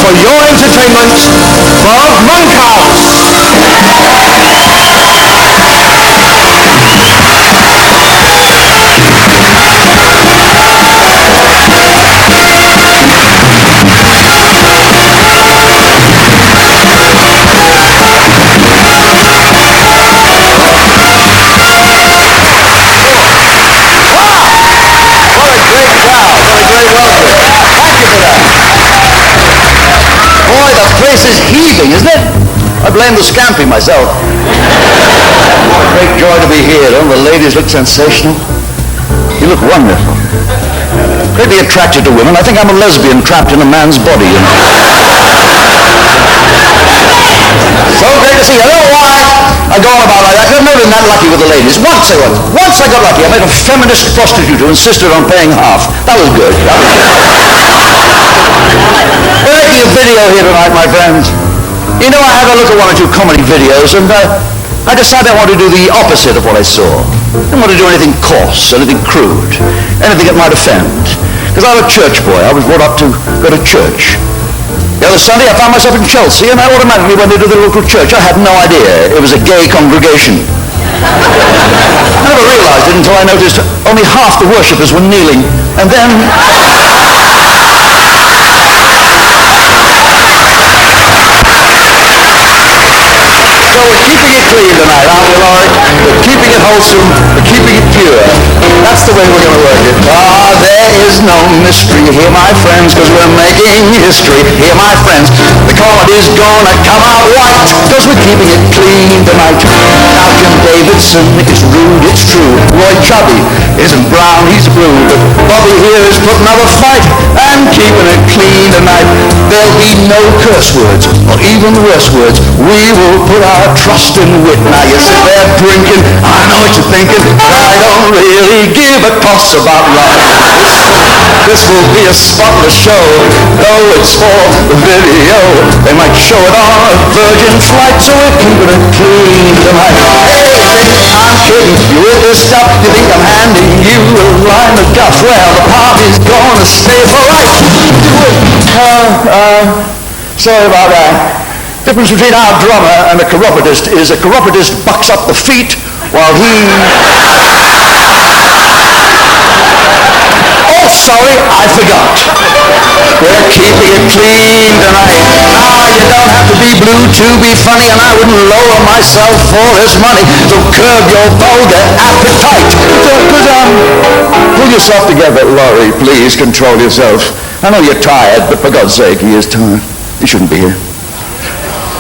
for your entertainment, Bob Monkhouse. This is heaving, isn't it? I blame the scampi myself. Great joy to be here. Don't the ladies look sensational? You look wonderful. Greatly attracted to women. I think I'm a lesbian trapped in a man's body. You know? So great to see you. I don't know why I go on about like that. I've never been that lucky with the ladies. Once I got lucky. I met a feminist prostitute who insisted on paying half. That was good. We're making a video here tonight, my friends. You know, I had a look at one or two comedy videos, and I decided I wanted to do the opposite of what I saw. I didn't want to do anything coarse, anything crude, anything that might offend. Because I'm a church boy. I was brought up to go to church. The other Sunday, I found myself in Chelsea, and I automatically went into the local church. I had no idea it was a gay congregation. I never realized it until I noticed only half the worshippers were kneeling, and then... So we're keeping it clean tonight, aren't we, Laurie? We're keeping it wholesome, we're keeping it pure. That's the way we're going to work it. Ah, there is no mystery here, my friends, because we're making history here, my friends. The comedy's gonna come out white, because we're keeping it clean tonight. Now Jim Davidson is rude, it's true. Roy Chubby isn't brown, he's blue. But Bobby here is putting up a fight and keeping it clean tonight. There'll be no curse words, or even worse words. We will put our trust in wit. Now you sit there drinking, I know what you're thinking, I don't really give a toss about life. This will be a spotless show, though it's for the video. They might show it on a Virgin flight, so we're keeping it clean tonight. Hey, I'm kidding, you with this stuff, you think I'm handing you a line of guff? Well, the party's gonna stay for life. Sorry about that. The difference between our drummer and a chiropodist is a chiropodist bucks up the feet while he... Oh, sorry, I forgot. We're keeping it clean tonight. Now, you don't have to be blue to be funny, and I wouldn't lower myself for this money. So curb your vulgar appetite. Pull yourself together, Laurie. Please control yourself. I know you're tired, but for God's sake, he is tired. He shouldn't be here.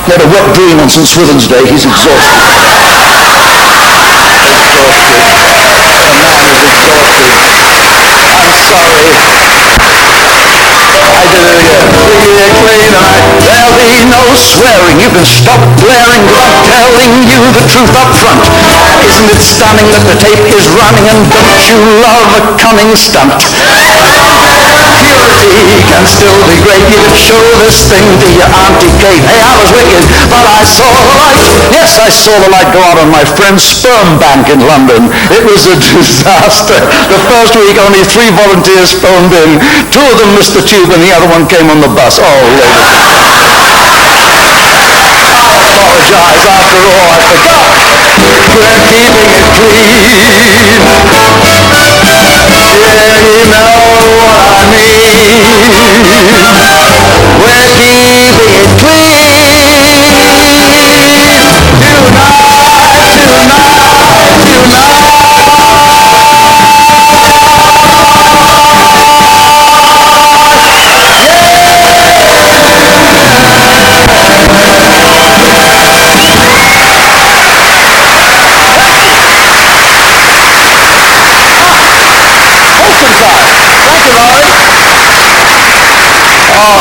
He had a wet dream on St. Swithin's Day. He's exhausted. The man is exhausted. I'm sorry. I did it again. Clean tonight. There'll be no swearing. You can stop blaring, but I'm telling you the truth up front. Isn't it stunning that the tape is running, and don't you love a cunning stunt? Purity can still be great. You can show this thing to your Auntie Kate. Hey, I was wicked, but I saw the light. Yes, I saw the light go out on my friend's sperm bank in London. It was a disaster. The first week, only 3 volunteers phoned in. 2 of them missed the tube, and the other one came on the bus. Oh, lady. I apologize. After all, I forgot. We're keeping it clean. Yeah, you know what I mean. We're keeping it clean.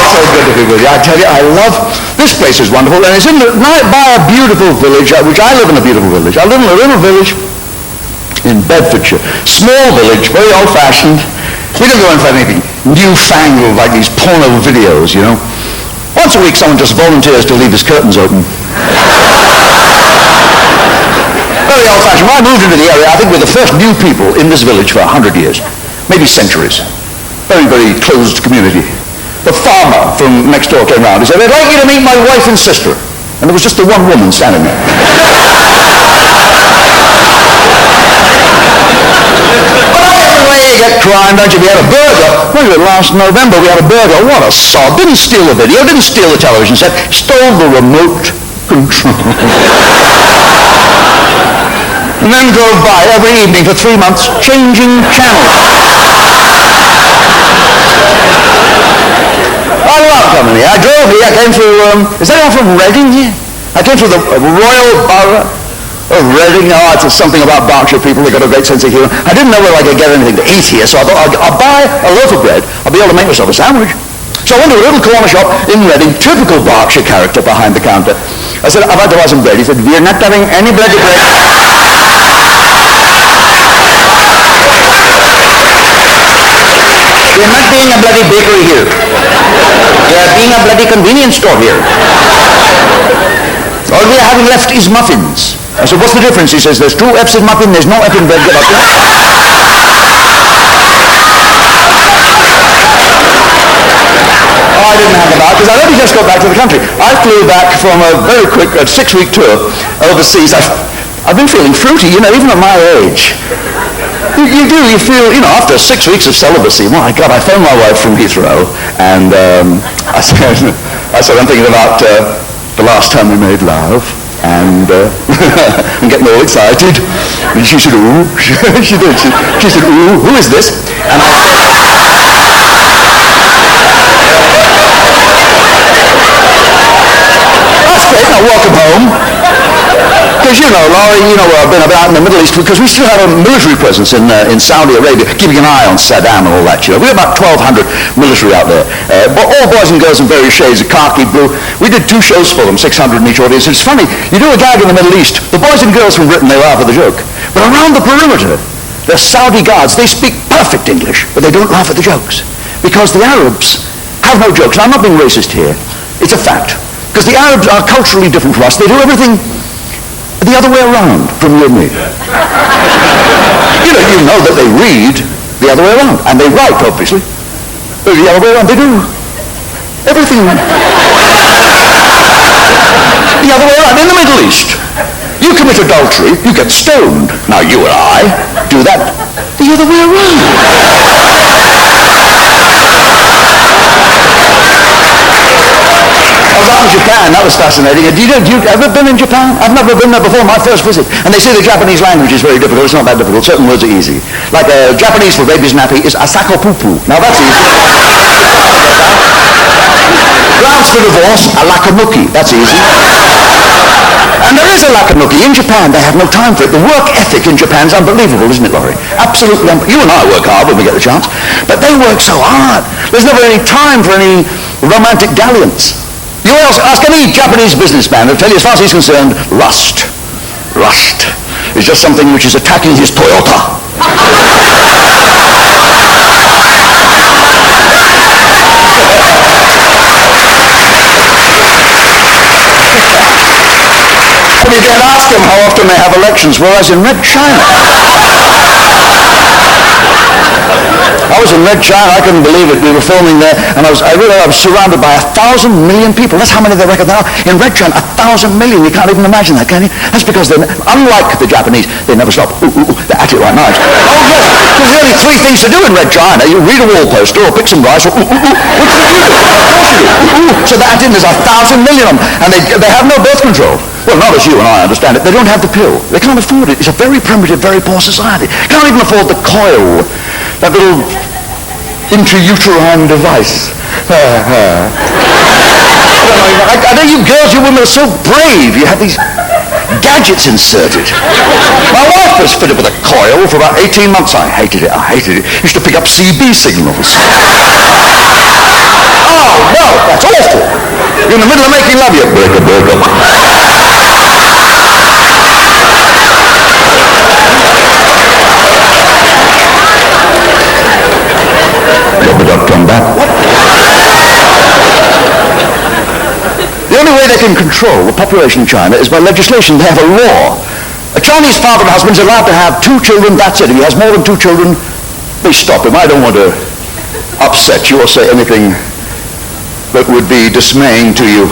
So good to be with you. I tell you, I love this place. Is wonderful, and it's by a beautiful village, which I live in a beautiful village. I live in a little village in Bedfordshire. Small village, very old-fashioned. We don't go in for anything newfangled like these porno videos, you know. Once a week, someone just volunteers to leave his curtains open. Very old-fashioned. When I moved into the area, I think we're the first new people in this village for 100 years, maybe centuries. Very, very closed community. the farmer from next door came round. He said, I'd like you to meet my wife and sister. And there was just the one woman standing there. You get crying, don't you? We had a burger. Well, last November we had a burger. What a sod. Didn't steal the video, didn't steal the television set, stole the remote control. And then drove by every evening for 3 months, changing channels. I love coming here. I drove here, I came through, is anyone from Reading here? I came through the Royal Borough of Reading. Oh, it's something about Berkshire people. They've got a great sense of humour. I didn't know whether I could get anything to eat here, so I thought I'll buy a loaf of bread. I'll be able to make myself a sandwich. So I went to a little corner shop in Reading, typical Berkshire character behind the counter. I said, I'd like to buy some bread. He said, we're not having any bloody bread. We're not being a bloody bakery here. We are being a bloody convenience store here. All we are having left is muffins. I said, what's the difference? He says, there's 2 F's in muffin, there's no F in bread. Oh, I didn't hang about, because I'd only just got back to the country. I flew back from a very quick 6-week tour overseas. I've been feeling fruity, even at my age. You feel, after 6 weeks of celibacy, my God, I phoned my wife from Heathrow, and I said, I'm thinking about the last time we made love, and I'm getting all excited. And she said, ooh, she did. She said, ooh, who is this? And I said, that's great, now welcome home. Because Laurie, where I've been about in the Middle East, because we still have a military presence in Saudi Arabia, keeping an eye on Saddam and all that, We've got about 1,200 military out there. All boys and girls in various shades of khaki, blue. We did 2 shows for them, 600 in each audience. It's funny, you do a gag in the Middle East, the boys and girls from Britain, they laugh at the joke. But around the perimeter, the Saudi guards, they speak perfect English, but they don't laugh at the jokes. Because the Arabs have no jokes. Now, I'm not being racist here. It's a fact. Because the Arabs are culturally different from us. They do everything the other way around from you and me. You know that they read the other way around. And they write, obviously. The other way around. They do everything the other way around. In the Middle East, you commit adultery, you get stoned. Now, you and I do that the other way around. I was out in Japan, that was fascinating. Have you ever been in Japan? I've never been there before, my first visit. And they say the Japanese language is very difficult. It's not that difficult. Certain words are easy. Like Japanese for baby's nappy is asako pupu. Now that's easy. Grounds for divorce, a lakamuki. That's easy. And there is a lakamuki. In Japan, they have no time for it. The work ethic in Japan is unbelievable, isn't it, Laurie? Absolutely unbelievable. You and I work hard when we get the chance. But they work so hard. There's never any time for any romantic dalliance. You ask any Japanese businessman, they'll tell you, as far as he's concerned, lust is just something which is attacking his Toyota. And you can't ask them how often they have elections, whereas in Red China, I was in Red China, I couldn't believe it. We were filming there, and I realized I was surrounded by 1,000 million people. That's how many they reckon there are. In Red China, 1,000 million. You can't even imagine that, can you? That's because they're, unlike the Japanese, they never stop. They're at it like knives. Oh, yes, there's really 3 things to do in Red China. You read a wall poster or pick some rice, or which would you do? Of course you do. So that in, there's 1,000 million of them, and they have no birth control. Well, not as you and I understand it. They don't have the pill. They can't afford it. It's a very primitive, very poor society. Can't even afford the coil, that little intrauterine device. I know you girls, you women are so brave. You have these gadgets inserted. My wife was fitted with a coil for about 18 months. I hated it. Used to pick up CB signals. Oh, no, that's awful. You're in the middle of making love, you breaker. Come back. What? The only way they can control the population in China is by legislation. They have a law. A Chinese father and husband is allowed to have 2 children, that's it. If he has more than 2 children, they stop him. I don't want to upset you or say anything that would be dismaying to you.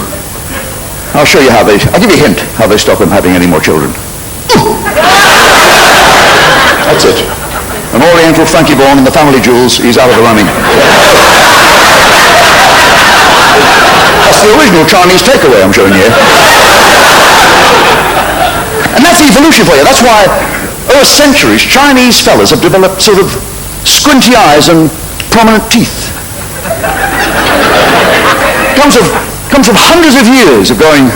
I'll show you I'll give you a hint how they stop him having any more children. That's it. An Oriental Frankie born in the family jewels, he's out of the running. That's the original Chinese takeaway I'm showing you. And that's evolution for you. That's why, over centuries, Chinese fellas have developed sort of squinty eyes and prominent teeth. Comes from hundreds of years of going.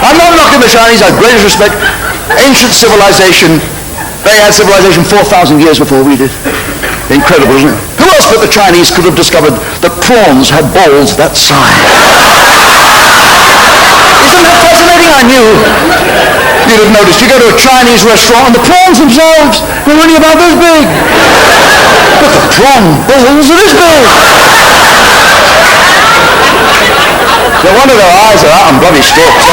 I'm not knocking the Chinese. I have greatest respect. Ancient civilization. They had civilization 4,000 years before we did. Incredible, isn't it? Who else but the Chinese could have discovered that prawns had balls that size? Isn't that fascinating? I knew you'd have noticed. You go to a Chinese restaurant and the prawns themselves are only about this big. But the prawn balls are this big. No wonder their eyes are out on bloody stalks.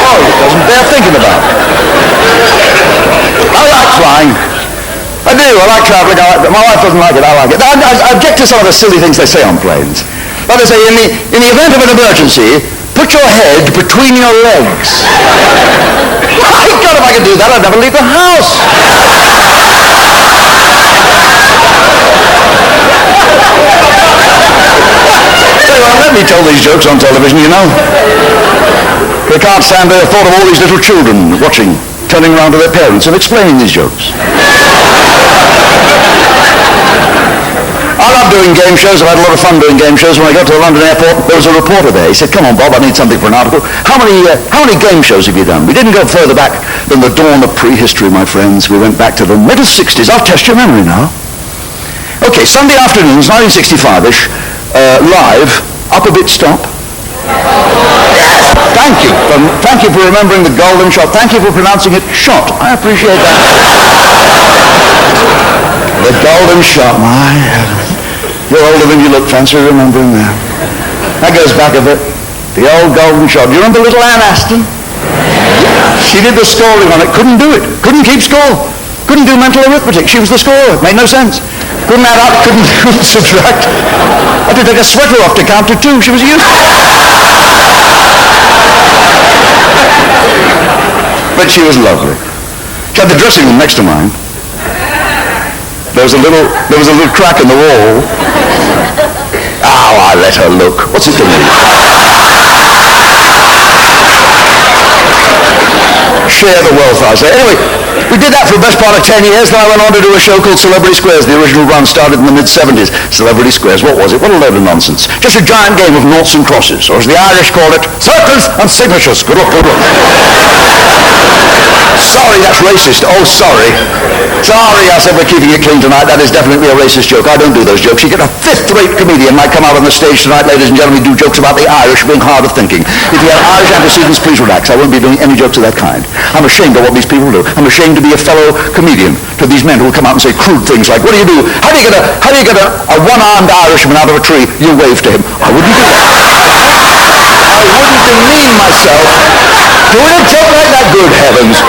Oh, it doesn't bear thinking about. I like flying. I do. I like traveling. My wife doesn't like it. I like it. I object to some of the silly things they say on planes. Like they say, in the event of an emergency, put your head between your legs. My God, if I could do that, I'd never leave the house. Let me tell these jokes on television, you know. They can't stand the thought of all these little children watching, turning around to their parents and explaining these jokes. I love doing game shows. I've had a lot of fun doing game shows. When I got to the London airport, there was a reporter there. He said, "Come on, Bob, I need something for an article. How many game shows have you done?" We didn't go further back than the dawn of prehistory, my friends. We went back to the middle 60s. I'll test your memory now. Okay, Sunday afternoons, 1965-ish, live, Up a Bit Stop. Yes, thank you for remembering the golden shot. Thank you for pronouncing it shot. I appreciate that. The golden shot, my heavens. You're older than you look, fancy remembering that. That goes back a bit. The old golden shot. Do you remember little Ann Aston? She did the scoring on it. Couldn't do it. Couldn't keep score. Couldn't do mental arithmetic. She was the scorer. Made no sense. Couldn't add up. Couldn't subtract. I had to take a sweater off to count to 2. She was useless. But she was lovely. She had the dressing room next to mine. There was a little crack in the wall. Oh, I let her look. What's it doing? Share the wealth, I say. Anyway, we did that for the best part of 10 years. Then I went on to do a show called Celebrity Squares. The original run started in the mid-70s. Celebrity Squares, what was it? What a load of nonsense. Just a giant game of noughts and crosses, or as the Irish call it, circles and signatures. Good luck, good luck. Sorry, that's racist. Oh, sorry. Sorry, I said we're keeping it clean tonight. That is definitely a racist joke. I don't do those jokes. You get a fifth-rate comedian might come out on the stage tonight, ladies and gentlemen, do jokes about the Irish being hard of thinking. If you have Irish antecedents, please relax. I won't be doing any jokes of that kind. I'm ashamed of what these people do. I'm ashamed to be a fellow comedian to these men who will come out and say crude things like, what do you do? How do you get a one-armed Irishman out of a tree? You wave to him. I wouldn't do that. I wouldn't demean myself doing a joke like that. Good heavens.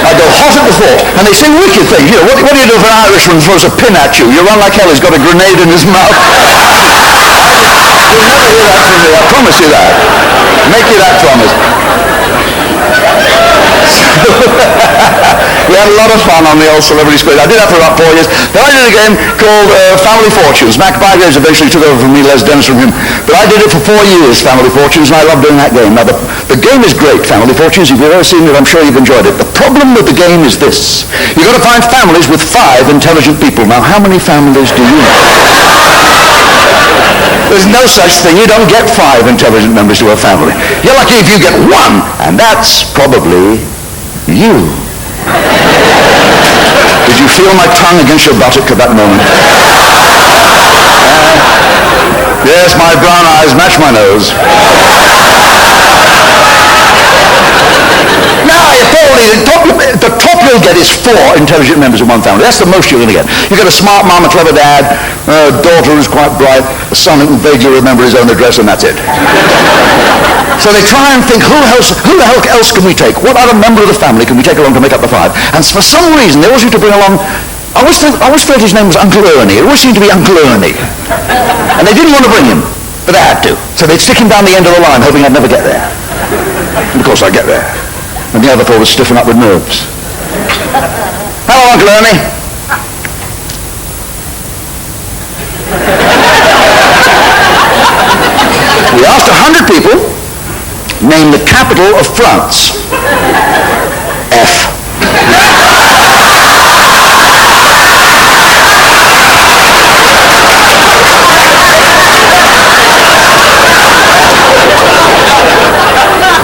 I go hot at the thought. And they say wicked things. You know, what do you do if an Irishman throws a pin at you? You run like hell. He's got a grenade in his mouth. You'll never hear that from me. I promise you that. Make you that promise. We had a lot of fun on the old Celebrity Squares. I did that for about 4 years. Then I did a game called Family Fortunes. Mac Bygraves eventually took over from me, Les Dennis from him. But I did it for 4 years, Family Fortunes, and I love doing that game. Now, the game is great, Family Fortunes. If you've ever seen it, I'm sure you've enjoyed it. The problem with the game is this. You've got to find families with 5 intelligent people. Now, how many families do you know? There's no such thing. You don't get 5 intelligent members to a family. You're lucky if you get 1, and that's probably you. Did you feel my tongue against your buttock at that moment? Yes, my brown eyes match my nose. Now, probably the top you'll get is 4 intelligent members in one family. That's the most you're going to get. You get a smart mom, a clever dad, a daughter who's quite bright, a son who can vaguely remember his own address, and that's it. So they try and think, who the hell else can we take? What other member of the family can we take along to make up the 5? And for some reason, they always used to bring along, I always thought his name was Uncle Ernie. It always seemed to be Uncle Ernie. And they didn't want to bring him, but they had to. So they'd stick him down the end of the line, hoping I'd never get there. And of course I'd get there. And the other 4 would stiffen up with nerves. Hello, Uncle Ernie. We asked 100 people, name the capital of France. F.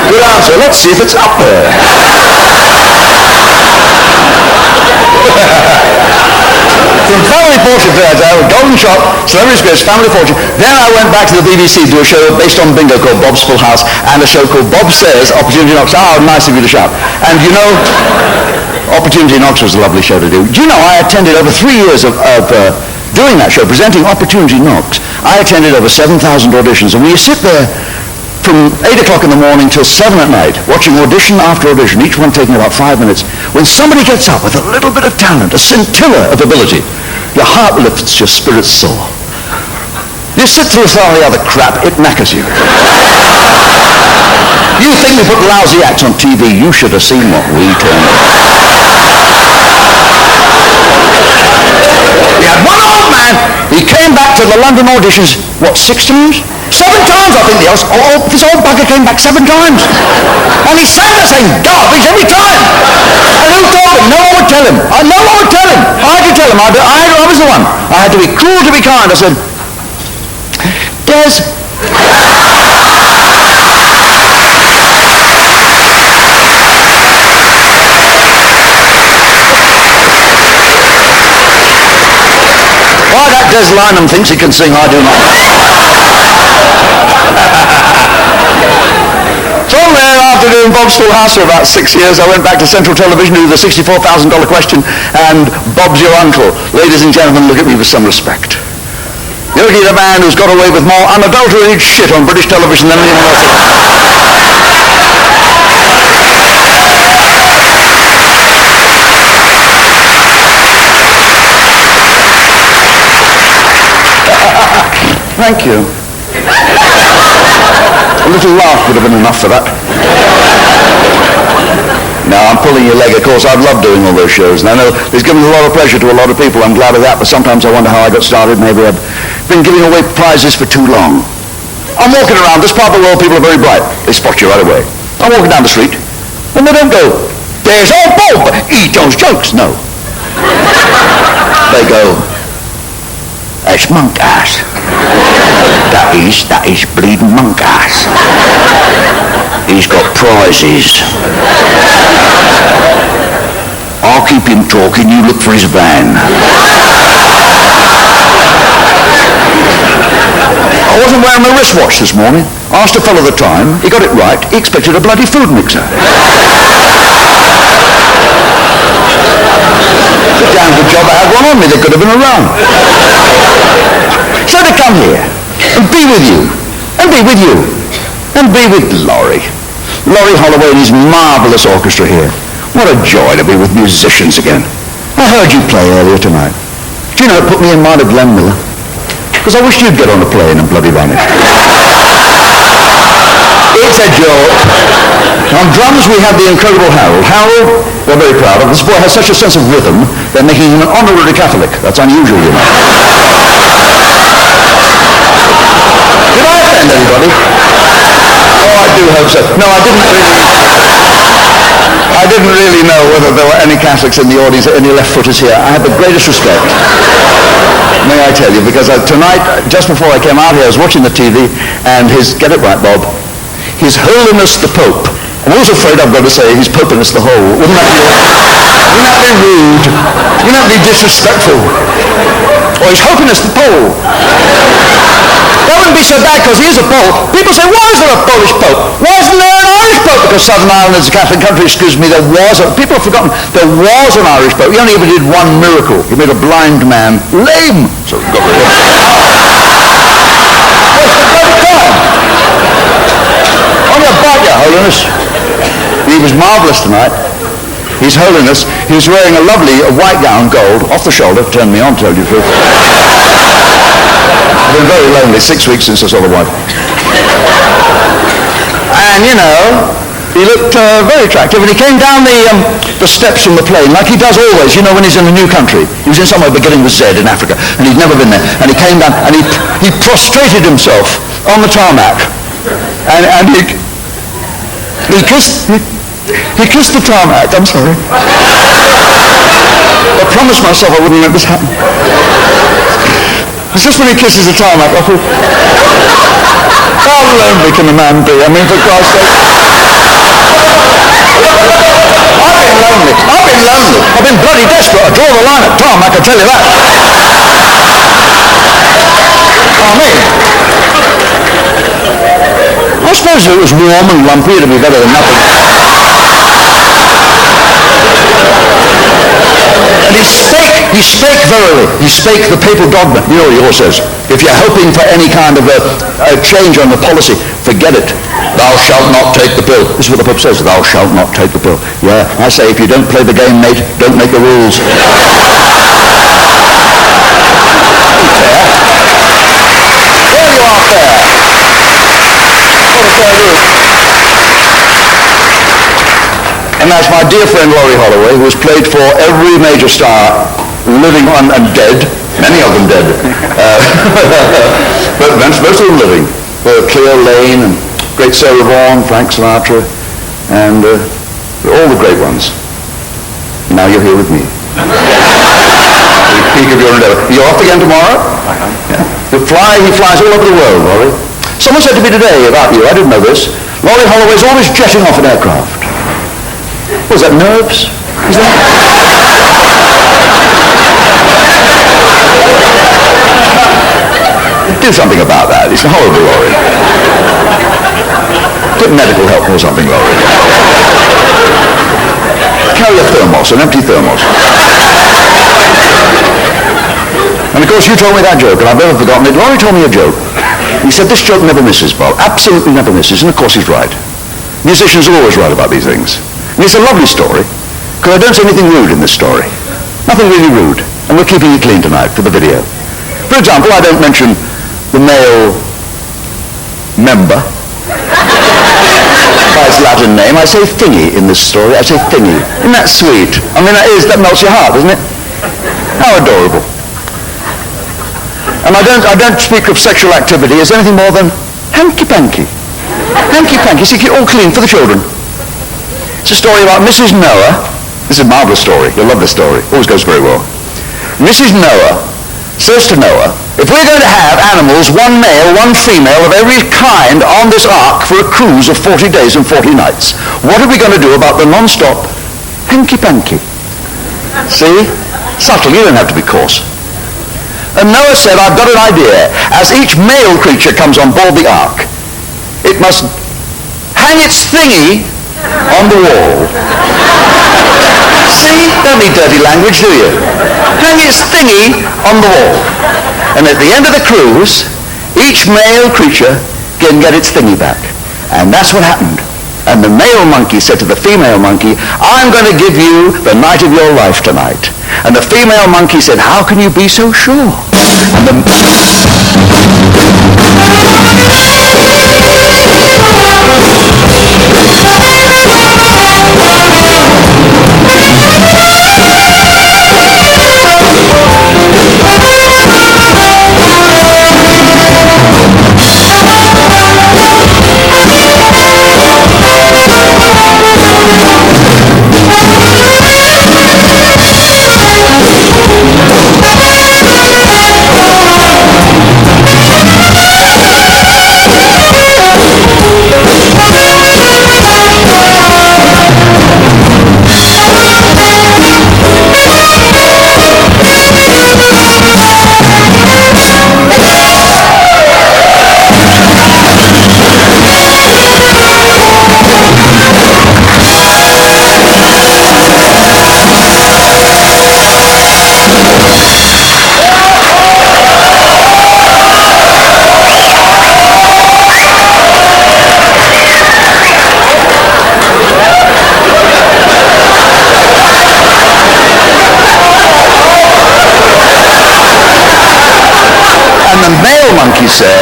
Good answer. Let's see if it's up there. From Family Fortune, Golden Shot, Celebrity Scripts, Family Fortune. Then I went back to the BBC to do a show based on bingo called Bob's Full House, and a show called Bob Says Opportunity Knocks. Oh, nice of you to shout. And you know, Opportunity Knocks was a lovely show to do. Do you know, I attended over 3 years of doing that show, presenting Opportunity Knocks. I attended over 7,000 auditions, and when you sit there from 8 o'clock in the morning till 7 at night, watching audition after audition, each one taking about 5 minutes, when somebody gets up with a little bit of talent, a scintilla of ability, your heart lifts, your spirits soar. You sit through some of the other crap, it knackers you. You think we put lousy acts on TV, you should have seen what we turned out. We had one old man, he came back to the London auditions, 6 times? 7 times, I think this old bugger came back 7 times. And he sang the same garbage every time. And who told him? No one would tell him. No one would tell him. I had to tell him. I was the one. I had to be cruel to be kind. I said, Des, why that Des Lynam thinks he can sing, I do not. From there, after doing Bob's Full House for about 6 years, I went back to Central Television to do the $64,000 question and Bob's Your Uncle. Ladies and gentlemen, look at me with some respect. You're looking at a man who's got away with more unadulterated shit on British television than anyone else. Thank you. A little laugh would have been enough for that. Now, I'm pulling your leg, of course. I've loved doing all those shows. And I know it's given a lot of pleasure to a lot of people. I'm glad of that. But sometimes I wonder how I got started. Maybe I've been giving away prizes for too long. I'm walking around. This part of the world, people are very bright. They spot you right away. I'm walking down the street. And they don't go, there's old Bob. Eat those jokes. No. They go, that's Monkhouse. That is bleeding Monkhouse. He's got prizes. I'll keep him talking, you look for his van. I wasn't wearing my wristwatch this morning. I asked a fellow the time, he got it right, he expected a bloody food mixer. It's a damn good job I had one on me, there could have been a run. So to come here, and be with you, and be with you, and be with Laurie Holloway and his marvellous orchestra here. What a joy to be with musicians again. I heard you play earlier tonight. Do you know, it put me in mind of Glenn Miller. Because I wished you'd get on a plane and bloody vanish. It's a joke. On drums we have the incredible Harold. Harold, we're very proud of. This boy has such a sense of rhythm, they're making him an honorary Catholic. That's unusual, you know. Did I offend anybody? Oh, I do hope so. No, I didn't really know whether there were any Catholics in the audience, any left-footers here. I had the greatest respect. May I tell you, because tonight, just before I came out here, I was watching the TV, and get it right, Bob, His Holiness the Pope. I'm always afraid I've got to say His Popiness the Whole. Wouldn't that be rude? Wouldn't that be disrespectful? Or His Holiness the Pole. That would be so bad because he is a Pole. People say, why is there a Polish Pope? Why isn't there an Irish Pope? Because Southern Ireland is a Catholic country. Excuse me, people have forgotten, there was an Irish Pope. He only ever did one miracle. He made a blind man lame. So he got rid of it. On your bike, Your Holiness. He was marvellous tonight. His Holiness, he was wearing a lovely white gown, gold, off the shoulder, turned me on, to tell you the truth. I've been very lonely, 6 weeks since I saw the wife. And, you know, he looked very attractive, and he came down the steps from the plane, like he does always, you know, when he's in a new country. He was in somewhere beginning with Z in Africa, and he'd never been there. And he came down, and he prostrated himself on the tarmac, and he kissed the tarmac. I'm sorry. I promised myself I wouldn't let this happen. It's just when he kisses the tarmac, I thought, how lonely can a man be? I mean, for Christ's sake. I've been lonely. I've been bloody desperate. I draw the line at tarmac, I tell you that. I mean, I suppose if it was warm and lumpy, it'd be better than nothing. And he spake verily. He spake the papal dogma. You know what he always says. If you're hoping for any kind of a change on the policy, forget it. Thou shalt not take the pill. This is what the Pope says. Thou shalt not take the pill. Yeah, I say, if you don't play the game, mate, don't make the rules. There you are, fair. And that's my dear friend Laurie Holloway, who has played for every major star, living on and dead, many of them dead, but most of them living. Cleo Lane and great Sarah Vaughan, Frank Sinatra, and all the great ones. Now you're here with me. Peak of your endeavor. You're off again tomorrow? Yeah. He flies all over the world, Laurie. Someone said to me today about you, I didn't know this, Laurie Holloway's always jetting off an aircraft. Was that nerves? Is that... Do something about that. It's horrible, Laurie. Get medical help or something, Laurie. Carry a thermos, an empty thermos. And of course you told me that joke, and I've never forgotten it. Laurie told me a joke. He said, this joke never misses, Bob. Absolutely never misses. And of course he's right. Musicians are always right about these things. And it's a lovely story, because I don't say anything rude in this story. Nothing really rude. And we're keeping it clean tonight for the video. For example, I don't mention the male member by its Latin name. I say thingy in this story. I say thingy. Isn't that sweet? I mean, that melts your heart, doesn't it? How adorable. And I don't speak of sexual activity as anything more than hanky-panky. Hanky-panky. See, all clean for the children. It's a story about Mrs. Noah. This is a marvelous story. You'll love this story. Always goes very well. Mrs. Noah says to Noah, if we're going to have animals, one male, one female of every kind on this ark for a cruise of 40 days and 40 nights, what are we going to do about the non-stop hanky-panky? See? Subtle. You don't have to be coarse. And Noah said, I've got an idea. As each male creature comes on board the ark, it must hang its thingy on the wall. See? Don't need dirty language, do you? Hang its thingy on the wall. And at the end of the cruise, each male creature can get its thingy back. And that's what happened. And the male monkey said to the female monkey, I'm going to give you the night of your life tonight. And the female monkey said, how can you be so sure? And the... he said.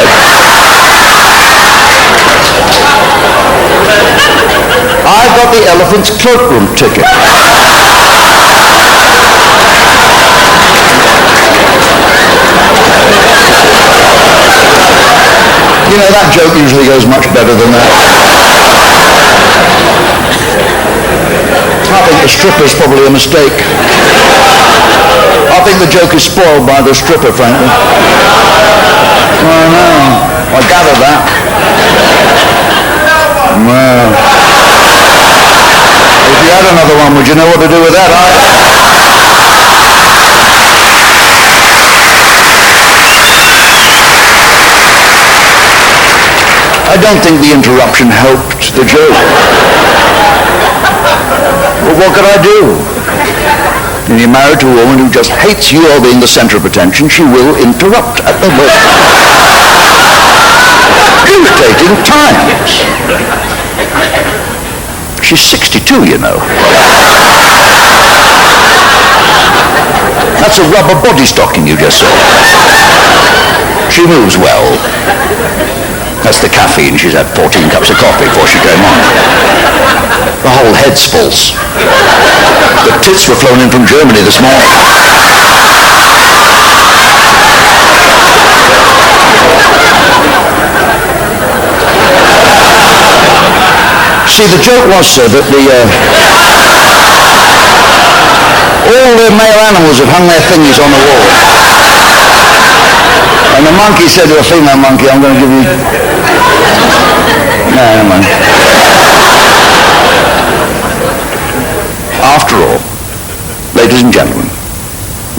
I've got the elephant's cloakroom ticket. You know, that joke usually goes much better than that. I think the stripper's probably a mistake. I think the joke is spoiled by the stripper, frankly. I know. I gather that. Well, if you had another one, would you know what to do with that? I don't think the interruption helped the joke. Well, what could I do? When you're married to a woman who just hates you all being the center of attention, she will interrupt at the most irritating times. She's 62, you know. That's a rubber body stocking you just saw. She moves well. That's the caffeine. She's had 14 cups of coffee before she came on. The whole head's false. The tits were flown in from Germany this morning. See, the joke was, sir, that all the male animals have hung their thingies on the wall. And the monkey said to a female monkey, I'm going to give you... No, never mind. After all, ladies and gentlemen,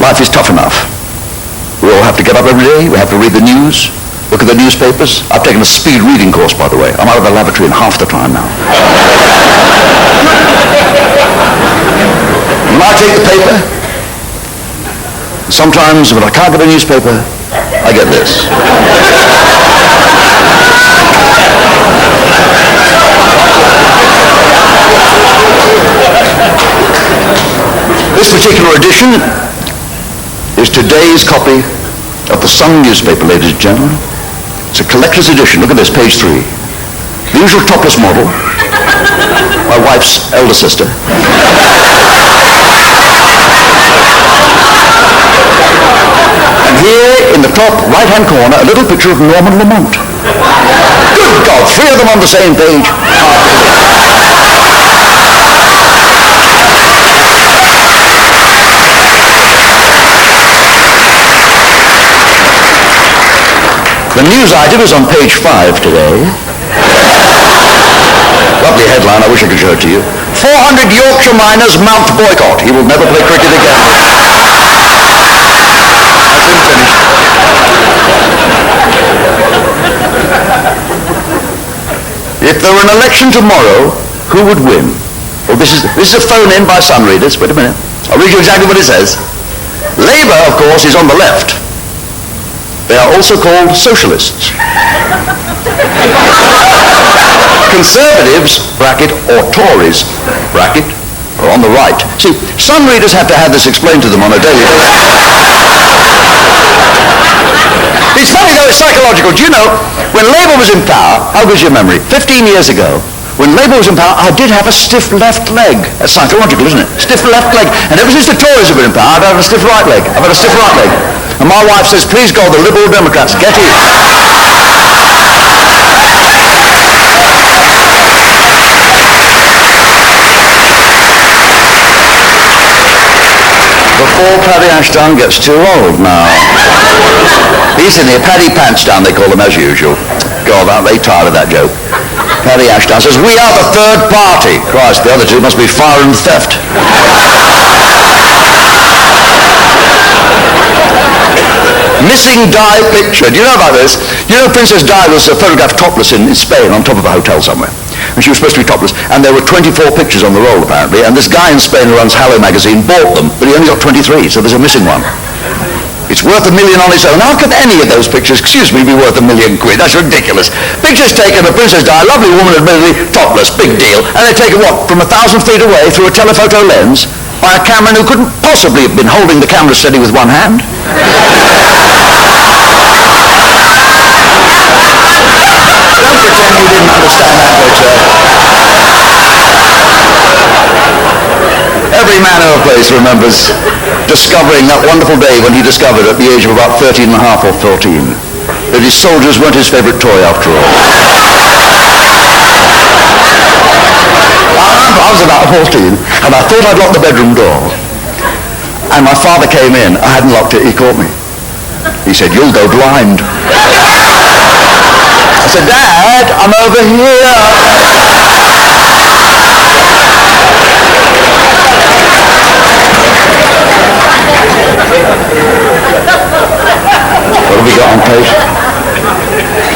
life is tough enough. We all have to get up every day. We have to read the news, look at the newspapers. I've taken a speed reading course, by the way. I'm out of the lavatory in half the time now. When I take the paper, sometimes when I can't get a newspaper, I get this. This particular edition is today's copy of the Sun newspaper, ladies and gentlemen. It's a collector's edition. Look at this, page 3. The usual topless model, my wife's elder sister. And here in the top right-hand corner, a little picture of Norman Lamont. Good God, 3 of them on the same page. The news item is on page 5 today. Lovely headline, I wish I could show it to you. 400 Yorkshire miners mount boycott. He will never play cricket again. That's him finished. If there were an election tomorrow, who would win? Well, this is a phone in by Sun readers. Wait a minute. I'll read you exactly what it says. Labour, of course, is on the left. They are also called socialists. Conservatives, bracket, or Tories, bracket, are on the right. See, some readers have to have this explained to them on a daily basis. It's funny though, it's psychological. Do you know, when Labour was in power, how good's your memory? 15 years ago, when Labour was in power, I did have a stiff left leg. That's psychological, isn't it? Stiff left leg. And ever since the Tories have been in power, I've had a stiff right leg. I've had a stiff right leg. And my wife says, please God, the Liberal Democrats, get in. Before Paddy Ashton gets too old now. He's in here, Paddy Pantsdown, they call him as usual. God, aren't they tired of that joke? Paddy Ashton says, we are the third party. Christ, the other two must be fire and theft. Missing Di picture. Do you know about this? You know Princess Di was photographed topless in Spain on top of a hotel somewhere. And she was supposed to be topless. And there were 24 pictures on the roll, apparently. And this guy in Spain who runs Hello magazine bought them, but he only got 23, so there's a missing one. It's worth $1 million on its own. How could any of those pictures, excuse me, be worth £1 million? That's ridiculous. Pictures taken of Princess Di, a lovely woman, admittedly, topless, big deal. And they're taken, what, from 1,000 feet away through a telephoto lens by a cameraman who couldn't possibly have been holding the camera steady with one hand. place remembers discovering that wonderful day when he discovered at the age of about 13 and a half or 14 that his soldiers weren't his favorite toy after all. I was about 14 and I thought I'd locked the bedroom door. And my father came in. I hadn't locked it. He caught me. He said, "You'll go blind." I said, "Dad, I'm over here." What have we got on page?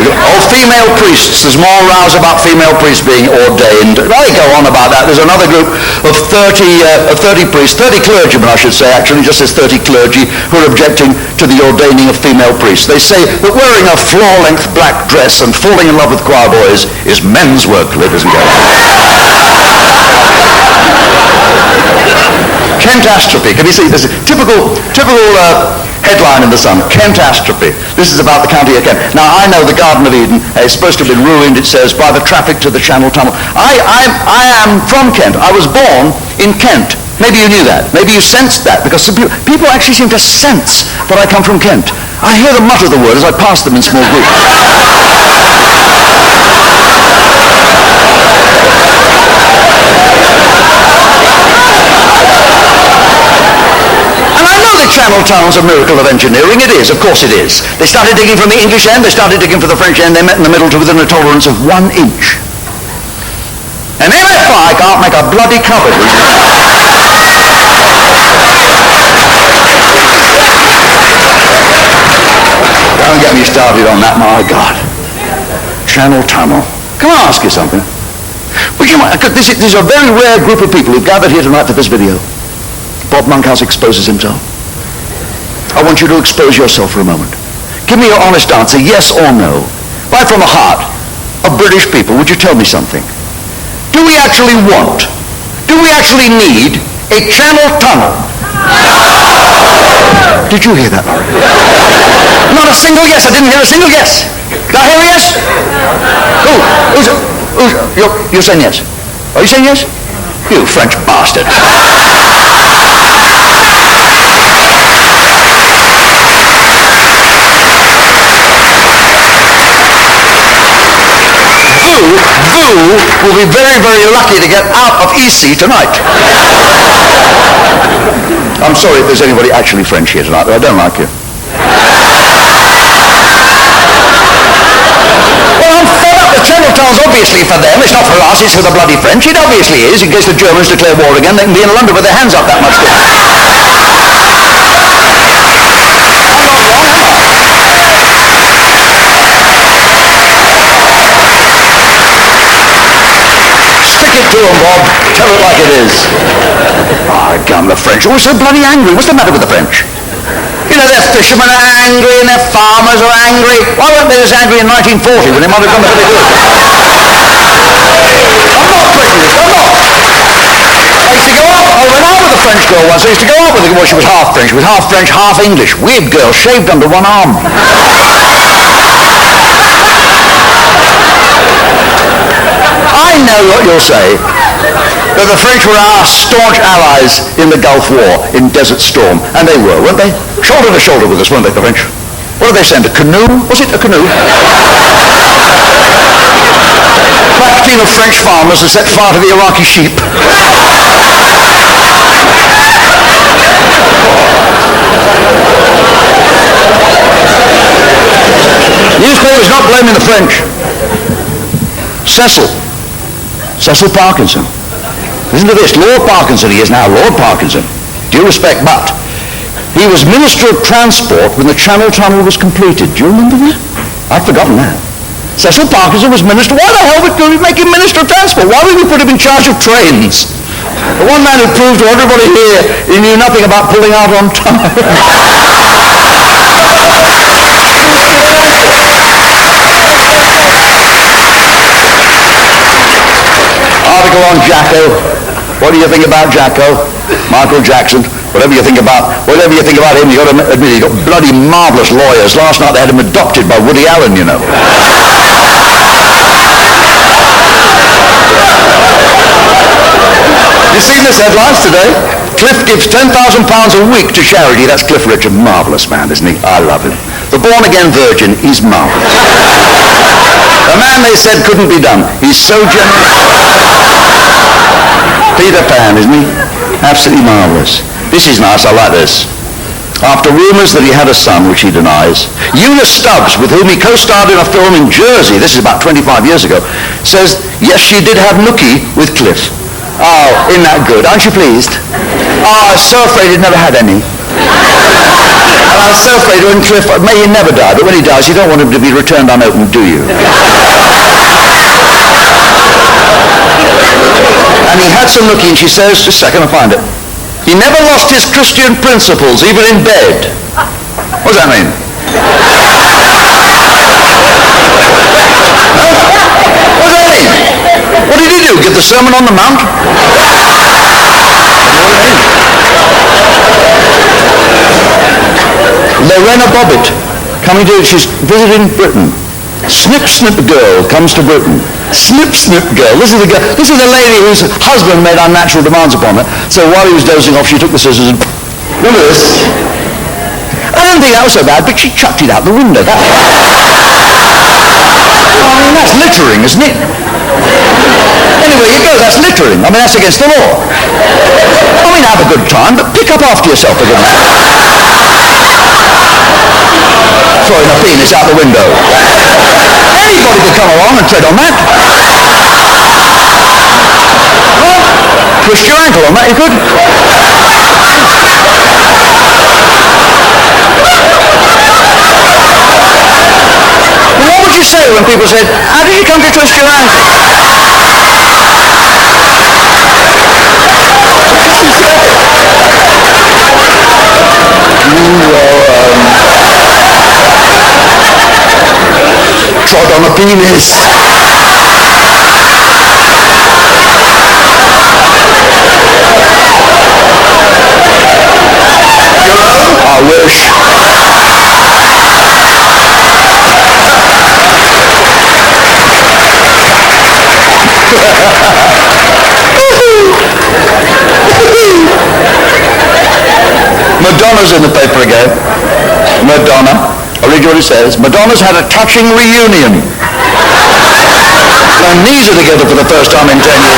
Oh, female priests. There's more rows about female priests being ordained. I go on about that. There's another group of 30 priests, 30 clergymen, I should say, actually, just as 30 clergy who are objecting to the ordaining of female priests. They say that wearing a floor-length black dress and falling in love with choir boys is men's work, ladies and gentlemen. Kentastrophe. Can you see this? Typical headline in the Sun. Kentastrophe. This is about the county of Kent. Now, I know the Garden of Eden is supposed to have been ruined, it says, by the traffic to the Channel Tunnel. I am from Kent. I was born in Kent. Maybe you knew that. Maybe you sensed that, because people actually seem to sense that I come from Kent. I hear them mutter the word as I pass them in small groups. Channel Tunnel's a miracle of engineering. It is, of course it is. They started digging from the English end, they started digging from the French end, they met in the middle to within a tolerance of 1 inch. An MFI can't make a bloody cupboard. Don't get me started on that, my God. Channel Tunnel. Can I ask you something? This is a very rare group of people who've gathered here tonight for this video. Bob Monkhouse exposes himself. I want you to expose yourself for a moment. Give me your honest answer, yes or no. Right from the heart of British people, would you tell me something? Do we actually need a Channel Tunnel? Did you hear that? Not a single yes. I didn't hear a single yes. Did I hear a yes? You're saying yes? Are you saying yes? You French bastard. Vous will be very, very lucky to get out of EC tonight. I'm sorry if there's anybody actually French here tonight, but I don't like you. Well, I'm fed up. The Channel Tunnel's obviously for them. It's not for us, it's for the bloody French. It obviously is. In case the Germans declare war again, they can be in London with their hands up that much. Stick it to them, Bob. Tell it like it is. Oh, damn the French. Always so bloody angry. What's the matter with the French? You know, their fishermen are angry and their farmers are angry. Why weren't they as angry in 1940 when they might have done pretty good? I'm not prejudiced. I'm not. I used to go out. I went out with a French girl once. I used to go out with her. Well, she was half French. She was half French, half English. Weird girl, shaved under one arm. I know what you'll say, that the French were our staunch allies in the Gulf War, in Desert Storm. And they were, weren't they? Shoulder to shoulder with us, weren't they, the French? What did they send, a canoe? Was it a canoe? Crack team of French farmers that set fire to the Iraqi sheep. Newspapers not blaming the French. Cecil Parkinson. Listen to this. Lord Parkinson, he is now Lord Parkinson. Due respect, but he was Minister of Transport when the Channel Tunnel was completed. Do you remember that? I've forgotten that. Cecil Parkinson was Minister. Why the hell would we make him Minister of Transport? Why would we put him in charge of trains? The one man who proved to everybody here he knew nothing about pulling out on time. Article on Jacko. What do you think about Jacko? Michael Jackson. Whatever you think about him, you got to admit he got bloody marvelous lawyers. Last night they had him adopted by Woody Allen, you know. You seen this headlines today? Cliff gives £10,000 a week to charity. That's Cliff Richard. Marvellous man, isn't he? I love him. The born-again virgin, he's marvellous. The man they said couldn't be done. He's so generous. Peter Pan, isn't he? Absolutely marvellous. This is nice. I like this. After rumours that he had a son, which he denies, Eunice Stubbs, with whom he co-starred in a film in Jersey, this is about 25 years ago, says, yes, she did have Nookie with Cliff. Oh, isn't that good? Aren't you pleased? Oh, I was so afraid he'd never had any. And I was so afraid when Cliff, may he never die, but when he dies, you don't want him to be returned unopened, do you? And he had some Nookie, and she says, just a second, I'll find it. He never lost his Christian principles, even in bed. What does that mean? What does that mean? What did he do? Give the Sermon on the Mount? Lorena Bobbitt, coming to, she's visiting Britain. Snip Snip Girl comes to Britain. Snip Snip Girl. This is the lady whose husband made unnatural demands upon her. So while he was dozing off, she took the scissors and... Remember this? I don't think that was so bad, but she chucked it out the window. I mean, that's littering, isn't it? Anyway, you go, that's littering. I mean, that's against the law. I mean, have a good time, but pick up after yourself a good time. Throwing a penis out the window. Anybody could come along and tread on that. Well, twist your ankle on that, you could. Well, what would you say when people said, how did you come to twist your ankle? Trod on a penis. I wish. Madonna's in the paper again. Madonna. I'll read you what it says. Madonna's had a touching reunion. Her knees are together for the first time in 10 years.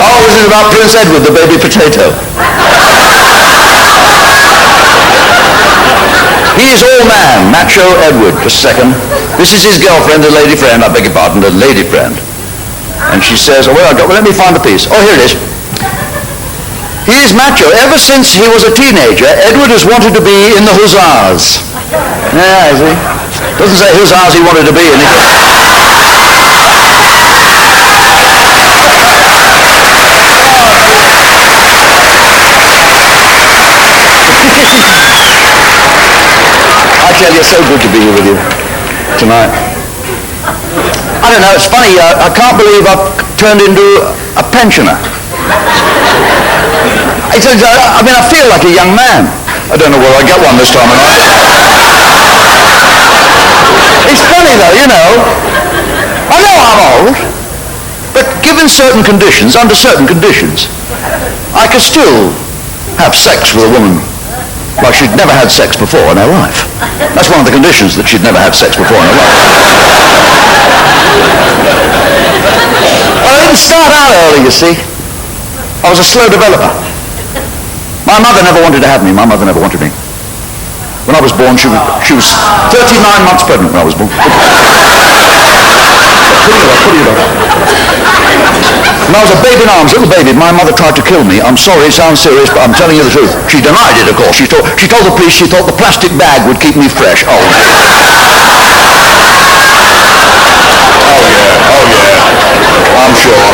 Oh, this is about Prince Edward, the baby potato. He is all man, macho Edward. Just a second. This is his girlfriend, the lady friend, I beg your pardon, the lady friend. And she says, oh, well, let me find the piece. Oh, here it is. He is macho. Ever since he was a teenager, Edward has wanted to be in the Hussars. Yeah, see? Doesn't say Hussars he wanted to be in. I tell you, it's so good to be here with you tonight. I don't know, it's funny, I can't believe I've turned into a pensioner. I mean, I feel like a young man. I don't know whether I get one this time or not. It's funny though, you know. I know I'm old, but given certain conditions, under certain conditions, I could still have sex with a woman like she'd never had sex before in her life. That's one of the conditions, that she'd never had sex before in her life. Well, I didn't start out early, you see. I was a slow developer. My mother never wanted to have me. My mother never wanted me. When I was born, she was 39 months pregnant when I was born. Put it off. When I was a baby in arms, little baby, my mother tried to kill me. I'm sorry, it sounds serious, but I'm telling you the truth. She denied it, of course. She told the police she thought the plastic bag would keep me fresh. Oh, yeah. I'm sure.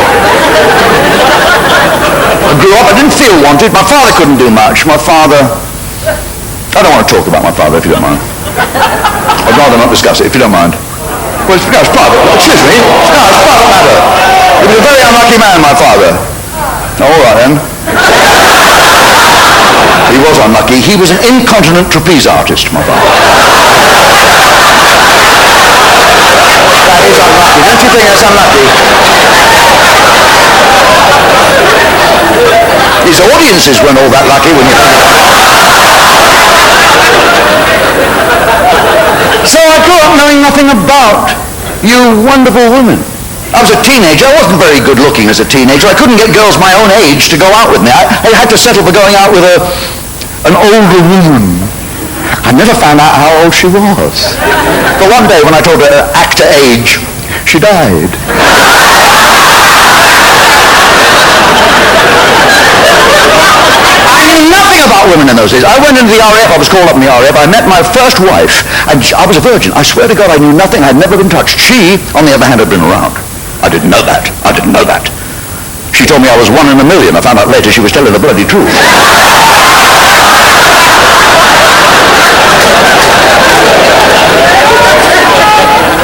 I grew up, I didn't feel wanted. My father couldn't do much. My father... I don't want to talk about my father, if you don't mind. I'd rather not discuss it, if you don't mind. Well, it's private. Excuse me. No, it's a private matter. He was a very unlucky man, my father. Oh, all right, then. He was unlucky. He was an incontinent trapeze artist, my father. That is thing that's unlucky. His audiences weren't all that lucky when you think about it. So I grew up knowing nothing about you wonderful women. I was a teenager. I wasn't very good looking as a teenager. I couldn't get girls my own age to go out with me. I had to settle for going out with an older woman. I never found out how old she was. But one day when I told her to act her age, she died. I knew nothing about women in those days. I went into the RAF. I was called up in the RAF. I met my first wife, and I was a virgin. I swear to God, I knew nothing. I'd never been touched. She, on the other hand, had been around. I didn't know that. She told me I was 1 in a million. I found out later she was telling the bloody truth.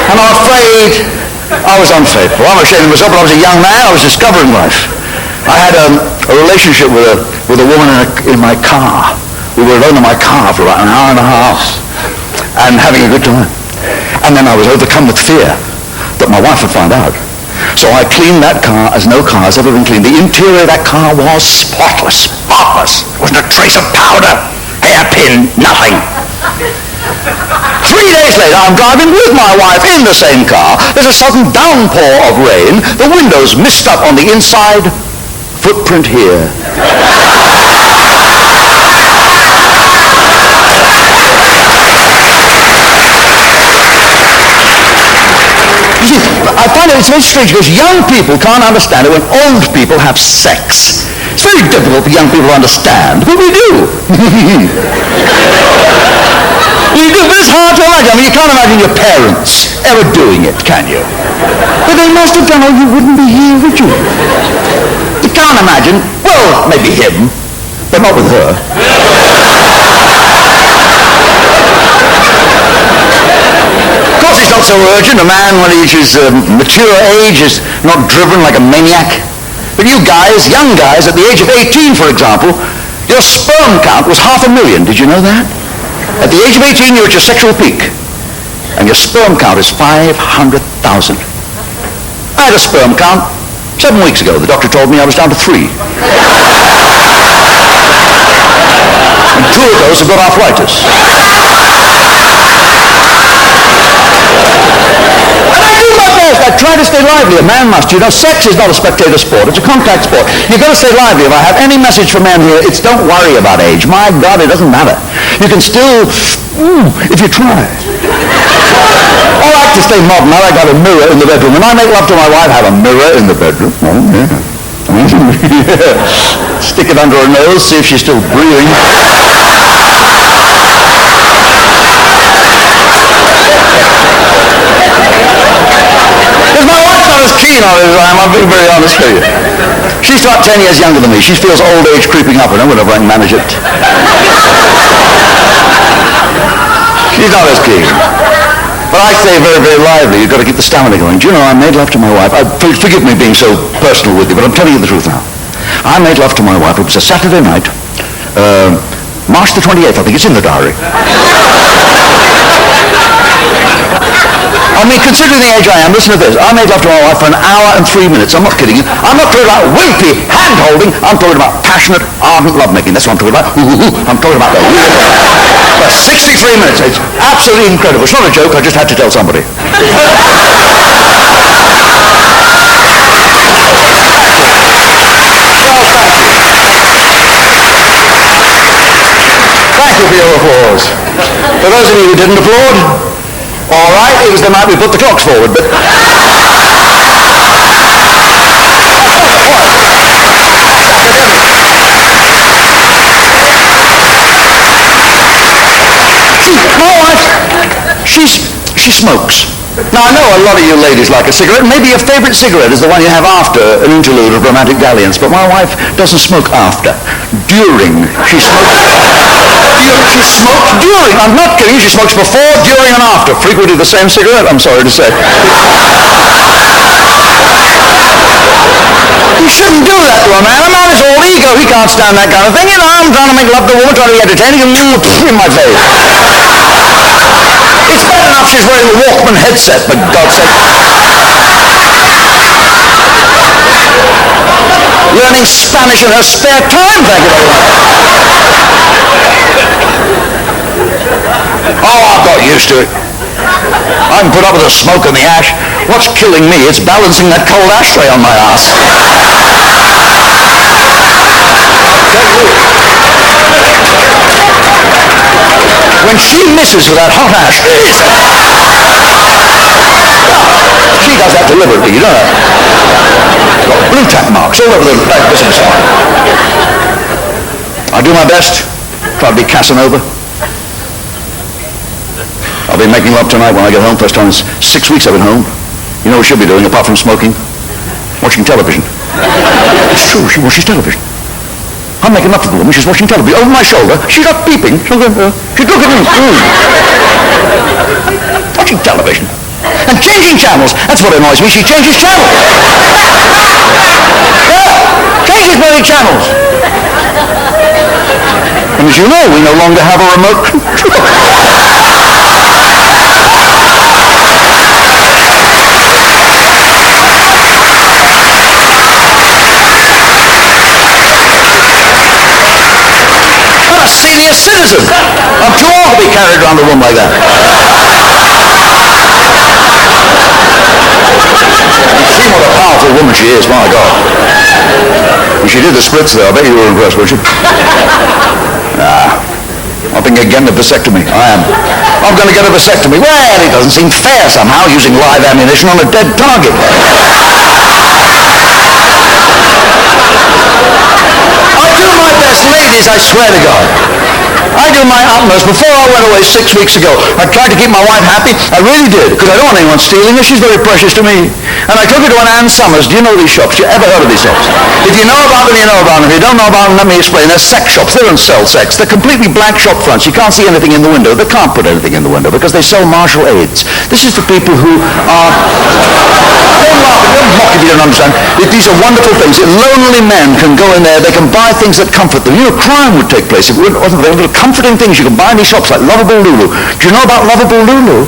And I'm afraid I was unfaithful. I'm ashamed of myself, but I was a young man. I was discovering life. I had a relationship with a woman in my car. We were alone in my car for about an hour and a half and having a good time. And then I was overcome with fear that my wife would find out. So I cleaned that car as no car has ever been cleaned. The interior of that car was spotless. There wasn't a trace of powder, hairpin, nothing. 3 days later, I'm driving with my wife in the same car. There's a sudden downpour of rain. The windows mist up on the inside. Footprint here. You see, I find it's very strange because young people can't understand it when old people have sex. It's very difficult for young people to understand, but we do. We do, but it's hard to imagine. I mean, you can't imagine your parents ever doing it, can you? But they must have done, or you wouldn't be here, would you? You can't imagine. Well, maybe him, but not with her. Of course, it's not so urgent. A man, when he reaches mature age, is not driven like a maniac. But you guys, young guys, at the age of 18, for example, your sperm count was 500,000. Did you know that? At the age of 18, you're at your sexual peak. And your sperm count is 500,000. I had a sperm count 7 weeks ago. The doctor told me I was down to 3. And 2 of those have got arthritis. I try to stay lively. A man must. You know, sex is not a spectator sport. It's a contact sport. You've got to stay lively. If I have any message for men here, it's don't worry about age. My God, it doesn't matter. You can still, if you try. I like to stay modern. I like to have a mirror in the bedroom. When I make love to my wife, I have a mirror in the bedroom. Oh, yeah. Stick it under her nose, see if she's still breathing. Because my wife's not as keen on it as I am, I'm being very honest with you. She's about 10 years younger than me. She feels old age creeping up on her whenever I can manage it. She's not as keen. But I stay very, very lively. You've got to keep the stamina going. Do you know, I made love to my wife. Forgive me being so personal with you, but I'm telling you the truth now. I made love to my wife. It was a Saturday night. March the 28th, I think. It's in the diary. I mean, considering the age I am, listen to this. I made love to my wife for an hour and 3 minutes. I'm not kidding you. I'm not talking about wimpy hand-holding. I'm talking about passionate, ardent lovemaking. That's what I'm talking about. I'm talking about the real thing. For 63 minutes. It's absolutely incredible. It's not a joke. I just had to tell somebody. Thank you for your applause. For those of you who didn't applaud, all right, it was the night we put the clocks forward, but... My wife, she smokes. Now, I know a lot of you ladies like a cigarette. Maybe your favorite cigarette is the one you have after an interlude of romantic dalliance, but my wife doesn't smoke after. During. She smokes during. I'm not kidding. She smokes before, during, and after. Frequently the same cigarette, I'm sorry to say. You shouldn't do that to a man. A man is all ego. He can't stand that kind of thing. You know, I'm trying to make love to a woman, trying to be entertaining, and in my face. It's bad enough she's wearing a Walkman headset, for God's sake. learning Spanish in her spare time, thank you very much. Oh, I've got used to it. I can put up with the smoke and the ash. What's killing me is balancing that cold ashtray on my ass. When she misses with that hot ash, she does that deliberately, you know that. Got blue tack marks all over the back business line. I do my best, try to be Casanova. I'll be making love tonight when I get home. First time in 6 weeks I've been home. You know what she'll be doing apart from smoking? Watching television. It's true, she watches television. I'm making love to the woman, she's watching television. Over my shoulder, she's not peeping. She's looking at me. Watching television. And changing channels. That's what annoys me. She changes channels. Yeah, changes bloody channels. And as you know, we no longer have a remote control. I'm a senior citizen. I'm too old to be carried around the room like that. You've seen what a powerful woman she is, my God. When she did the splits there, I bet you were impressed, weren't you? Nah. I think they're getting a vasectomy. I am. I'm going to get a vasectomy. Well, it doesn't seem fair somehow, using live ammunition on a dead target. I do my best, ladies, I swear to God. I do my utmost. Before I went away 6 weeks ago, I tried to keep my wife happy. I really did, because I don't want anyone stealing her. She's very precious to me. And I took her to an Ann Summers. Do you know these shops? You ever heard of these shops? If you know about them, you know about them. If you don't know about them, let me explain. They're sex shops. They don't sell sex. They're completely black shop fronts. You can't see anything in the window. They can't put anything in the window because they sell martial aids. This is for people who are... Don't laugh, don't mock if you don't understand. These are wonderful things. Lonely men can go in there. They can buy things that comfort them. You know, crime would take place if it wasn't there. Little comforting things you can buy in these shops like Lovable Lulu. Do you know about Lovable Lulu?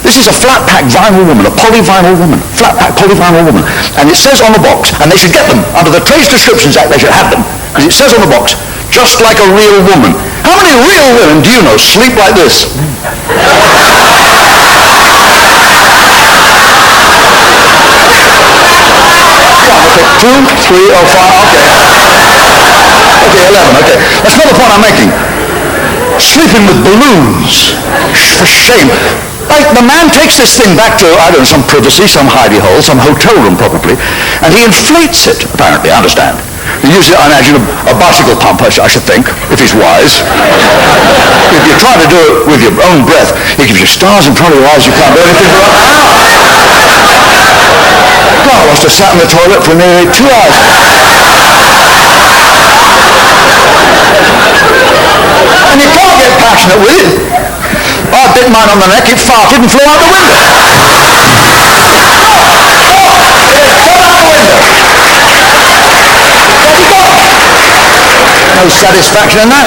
This is a flat-pack vinyl woman, a polyvinyl woman, flat-pack polyvinyl woman. And it says on the box, and they should get them, under the Trade Descriptions Act, they should have them. Because it says on the box, just like a real woman. How many real women do you know sleep like this? Two, three, oh, five, okay. Okay, 11, okay. That's not the point I'm making. Sleeping with balloons. For shame. Like, the man takes this thing back to, I don't know, some privacy, some hidey hole, some hotel room probably, and he inflates it, apparently, I understand. He uses, I imagine, a bicycle pump, I should think, if he's wise. If you're trying to do it with your own breath, he gives you stars in front of your eyes, you can't do anything for an hour. God, I must have sat in the toilet for nearly 2 hours. And you can't get passionate with it. I bit mine on the neck, it farted and flew out the window. No satisfaction in that.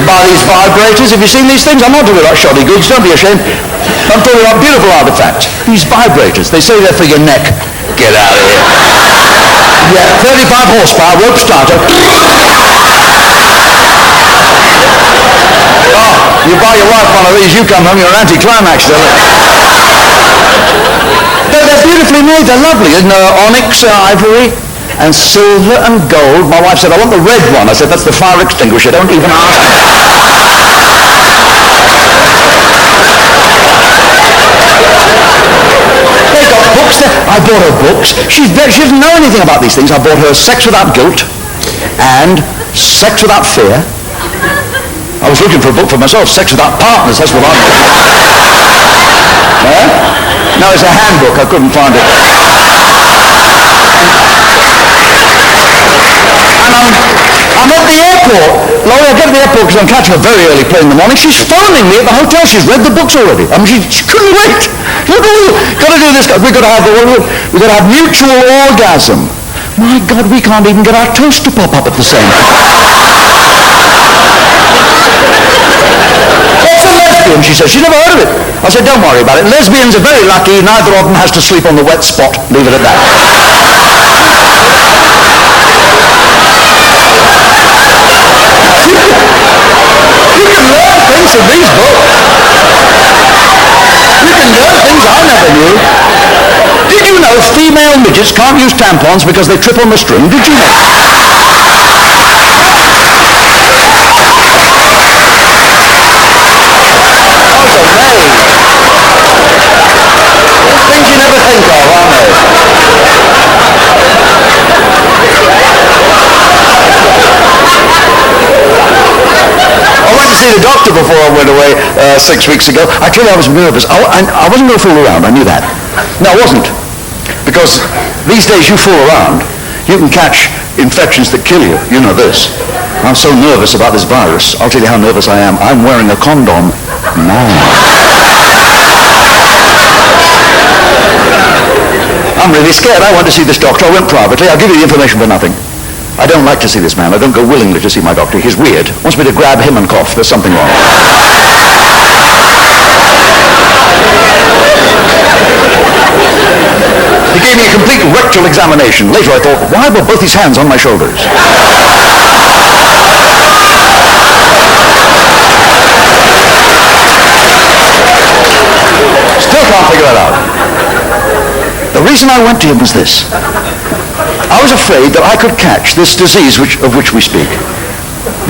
Buy these vibrators. Have you seen these things? I'm not talking about shoddy goods, don't be ashamed. I'm talking about beautiful artifacts. These vibrators, they say they're for your neck. Get out of here. Yeah, 35 horsepower, rope starter. Oh, you buy your wife one of these, you come home, you're anti-climax, don't you? They're beautifully made, they're lovely. Isn't there onyx, ivory, and silver and gold? My wife said, I want the red one. I said, that's the fire extinguisher, don't even ask. They got books there. I bought her books. She doesn't know anything about these things. I bought her Sex Without Guilt and Sex Without Fear. I was looking for a book for myself, Sex Without Partners, that's what I'm looking for. No, it's a handbook, I couldn't find it. And I'm at the airport. Laurie, I get to the airport because I'm catching a very early plane in the morning. She's phoning me at the hotel. She's read the books already. I mean, she couldn't wait. Got to do this. We've got to have mutual orgasm. My God, we can't even get our toast to pop up at the same time. What's a lesbian? him, she said, she's never heard of it. I said, don't worry about it. Lesbians are very lucky. Neither of them has to sleep on the wet spot. Leave it at that. You can learn things from these books. You can learn things I never knew. Did you know female midgets can't use tampons because they trip on the string? Did you know? Things you never think of, aren't they? I went to see the doctor before I went away 6 weeks ago. I tell you, I was nervous. I wasn't going to fool around. I knew that. No, I wasn't. Because these days you fool around, you can catch infections that kill you. You know this. I'm so nervous about this virus. I'll tell you how nervous I am. I'm wearing a condom now. I'm really scared. I went to see this doctor. I went privately. I'll give you the information for nothing. I don't like to see this man. I don't go willingly to see my doctor. He's weird. Wants me to grab him and cough. There's something wrong. He gave me a complete rectal examination. Later I thought, why were both his hands on my shoulders? Still can't figure that out. The reason I went to him was this. I was afraid that I could catch this disease of which we speak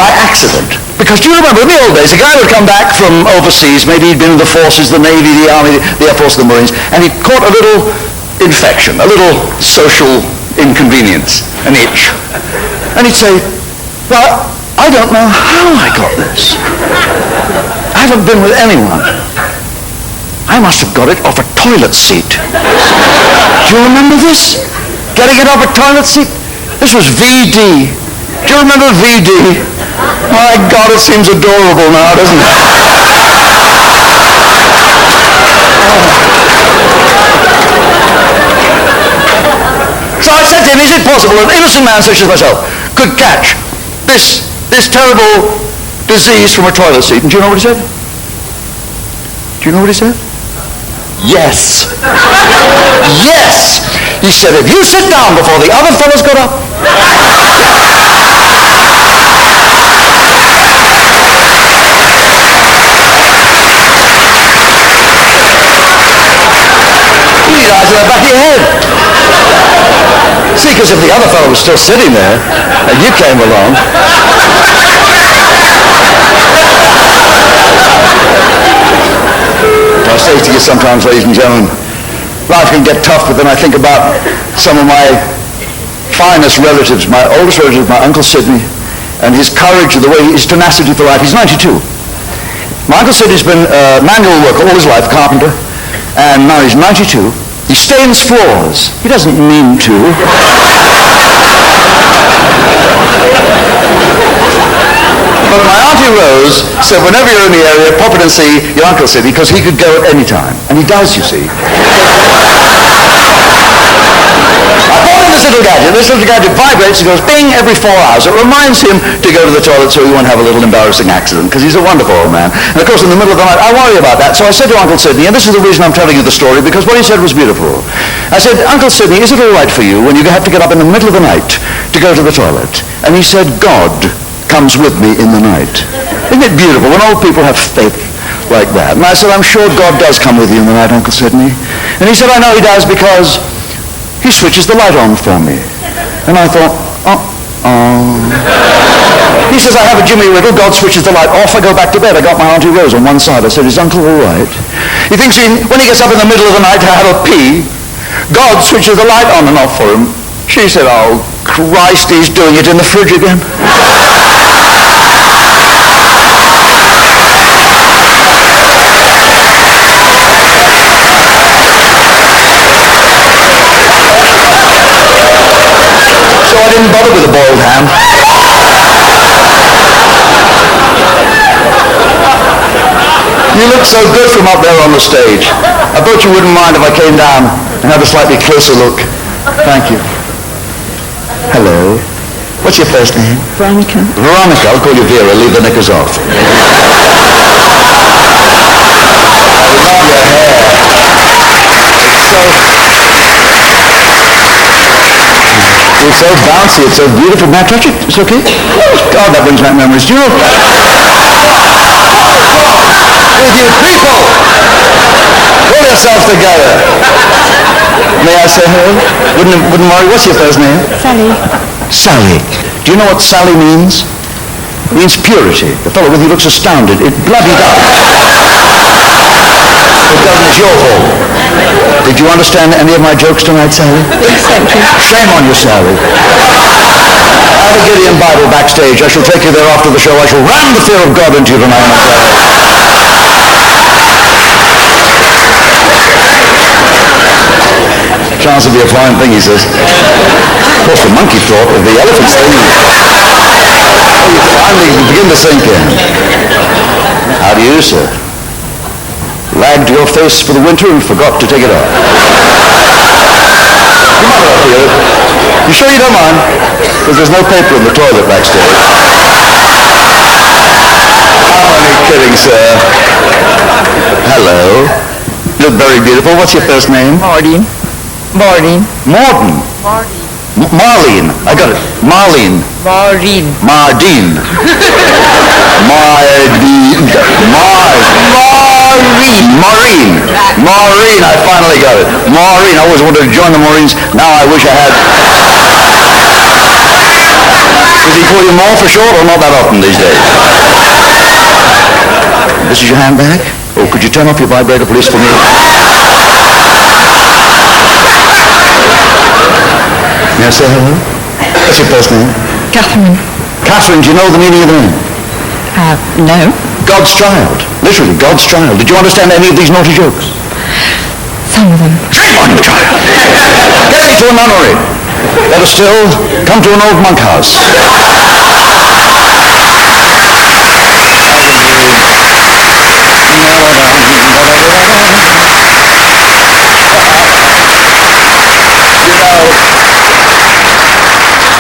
by accident. Because do you remember in the old days, a guy would come back from overseas, maybe he'd been in the forces, the Navy, the Army, the Air Force, the Marines, and he caught a little infection, a little social inconvenience, an itch. And he'd say, well, I don't know how I got this. I haven't been with anyone. I must have got it off a toilet seat. Do you remember this? Getting it off a toilet seat? This was VD. Do you remember VD? My God, it seems adorable now, doesn't it? So I said to him, is it possible an innocent man such as myself could catch this terrible disease from a toilet seat? And do you know what he said? Do you know what he said? Yes. Yes! He said, if you sit down before the other fellows got up. You need eyes in the back of your head. See, because if the other fellow was still sitting there, and you came along, I say to you sometimes, ladies and gentlemen, life can get tough, but then I think about some of my finest relatives, my oldest relative, my Uncle Sidney, and his courage, the way his tenacity for life. He's 92. My Uncle Sidney's been manual worker all his life, carpenter, and now he's 92. He stains floors. He doesn't mean to. But my Auntie Rose said, whenever you're in the area, pop in and see your Uncle Sidney, because he could go at any time. And he does, you see. I bought him this little gadget. This little gadget vibrates and goes bing every 4 hours. It reminds him to go to the toilet so he won't have a little embarrassing accident, because he's a wonderful old man. And of course, in the middle of the night, I worry about that. So I said to Uncle Sidney, and this is the reason I'm telling you the story, because what he said was beautiful. I said, Uncle Sidney, is it all right for you when you have to get up in the middle of the night to go to the toilet? And he said, God comes with me in the night. Isn't it beautiful when old people have faith like that? And I said, I'm sure God does come with you in the night, Uncle Sidney. And he said, I know he does because he switches the light on for me. And I thought, He says, I have a Jimmy Riddle. God switches the light off. I go back to bed. I got my Auntie Rose on one side. I said, is Uncle all right? He thinks when he gets up in the middle of the night to have a pee, God switches the light on and off for him. She said, oh, Christ, he's doing it in the fridge again. So I didn't bother with a boiled ham. You look so good from up there on the stage. I thought you wouldn't mind if I came down and had a slightly closer look. Thank you. Hello. What's your first name? Veronica. Veronica. I'll call you Vera. Leave the knickers off. So bouncy, it's so beautiful. May I touch it? It's okay? God, that brings back memories. Do you know? With you people! Pull yourselves together. May I say hello? Wouldn't worry. What's your first name? Sally. Sally. Do you know what Sally means? It means purity. The fellow with you looks astounded. It bloody does. It doesn't. It's your fault. Did you understand any of my jokes tonight, Sally? Thank you. Shame on you, Sally. I have a Gideon Bible backstage. I shall take you there after the show. I shall ram the fear of God into you tonight, my Sally. Chance would be a fine thing, he says. Of course, the monkey thought of the elephant thing. Finally, you begin to sink in. How do you, sir? Lagged your face for the winter and forgot to take it off. Come on up here. You sure you don't mind? Because there's no paper in the toilet backstage. I'm only kidding, sir. Hello. You look very beautiful. What's your first name? Maureen. Morton. Marlene. I got it. Marlene. Maureen. Mardine. Maureen. I finally got it. Maureen. I always wanted to join the Marines. Now I wish I had. Does he call you Maur for short or not that often these days? This is your handbag? Oh, could you turn off your vibrator, please, for me? May I say hello? What's your first name? Catherine. Catherine, do you know the meaning of the name? No. God's child. Literally, God's child. Did you understand any of these naughty jokes? Some of them. Shame on you, child. Get me to a nunnery. Better still, come to an old monkhouse.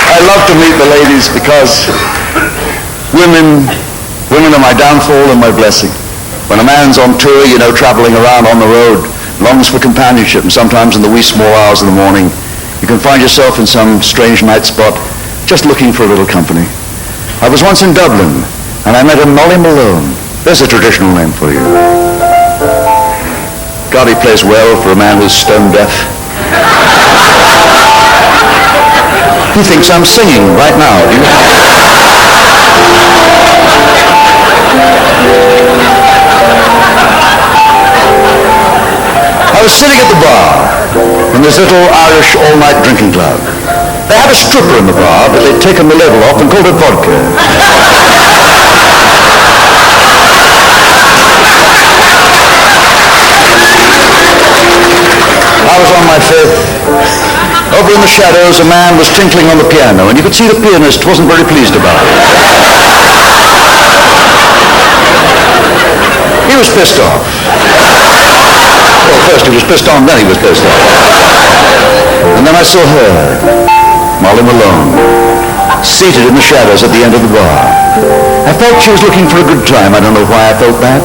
I love to meet the ladies because women are my downfall and my blessing. When a man's on tour, you know, traveling around on the road, longs for companionship, and sometimes in the wee small hours of the morning, you can find yourself in some strange night spot just looking for a little company. I was once in Dublin, and I met a Molly Malone. There's a traditional name for you. God, he plays well for a man who's stone deaf. He thinks I'm singing right now. Do you? I was sitting at the bar in this little Irish all-night drinking club. They had a stripper in the bar, but they'd taken the label off and called it vodka. I was on my fifth. Over in the shadows, a man was tinkling on the piano, and you could see the pianist wasn't very pleased about it. He was pissed off. Well, first he was pissed on, then he was pissed off. And then I saw her, Molly Malone, seated in the shadows at the end of the bar. I felt she was looking for a good time. I don't know why I felt that.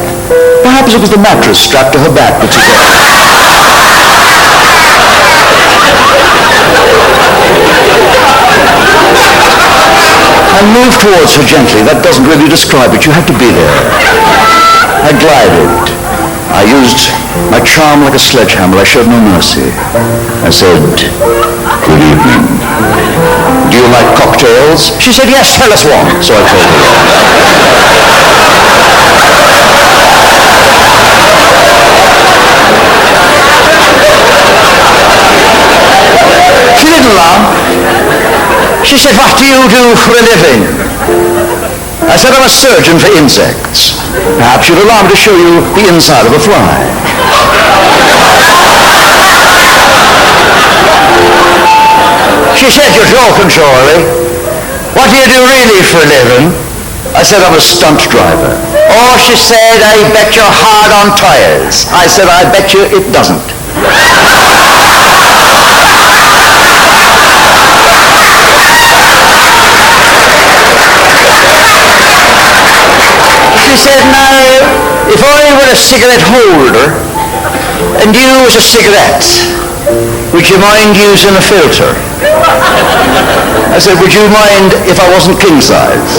Perhaps it was the mattress strapped to her back that she got. I moved towards her gently. That doesn't really describe it. You have to be there. I glided. I used my charm like a sledgehammer. I showed no mercy. I said, "Good evening. Do you like cocktails?" She said, "Yes, tell us one." So I told her. She didn't laugh. She said, "What do you do for a living?" I said, "I'm a surgeon for insects. Perhaps you'd allow me to show you the inside of a fly." She said, "You're joking, surely. What do you do really for a living?" I said, "I'm a stunt driver." "Oh," she said, "I bet you're hard on tires." I said, "I bet you it doesn't." She said, "Now, if I were a cigarette holder and you was a cigarette, would you mind using a filter?" I said, would you mind if I wasn't king size?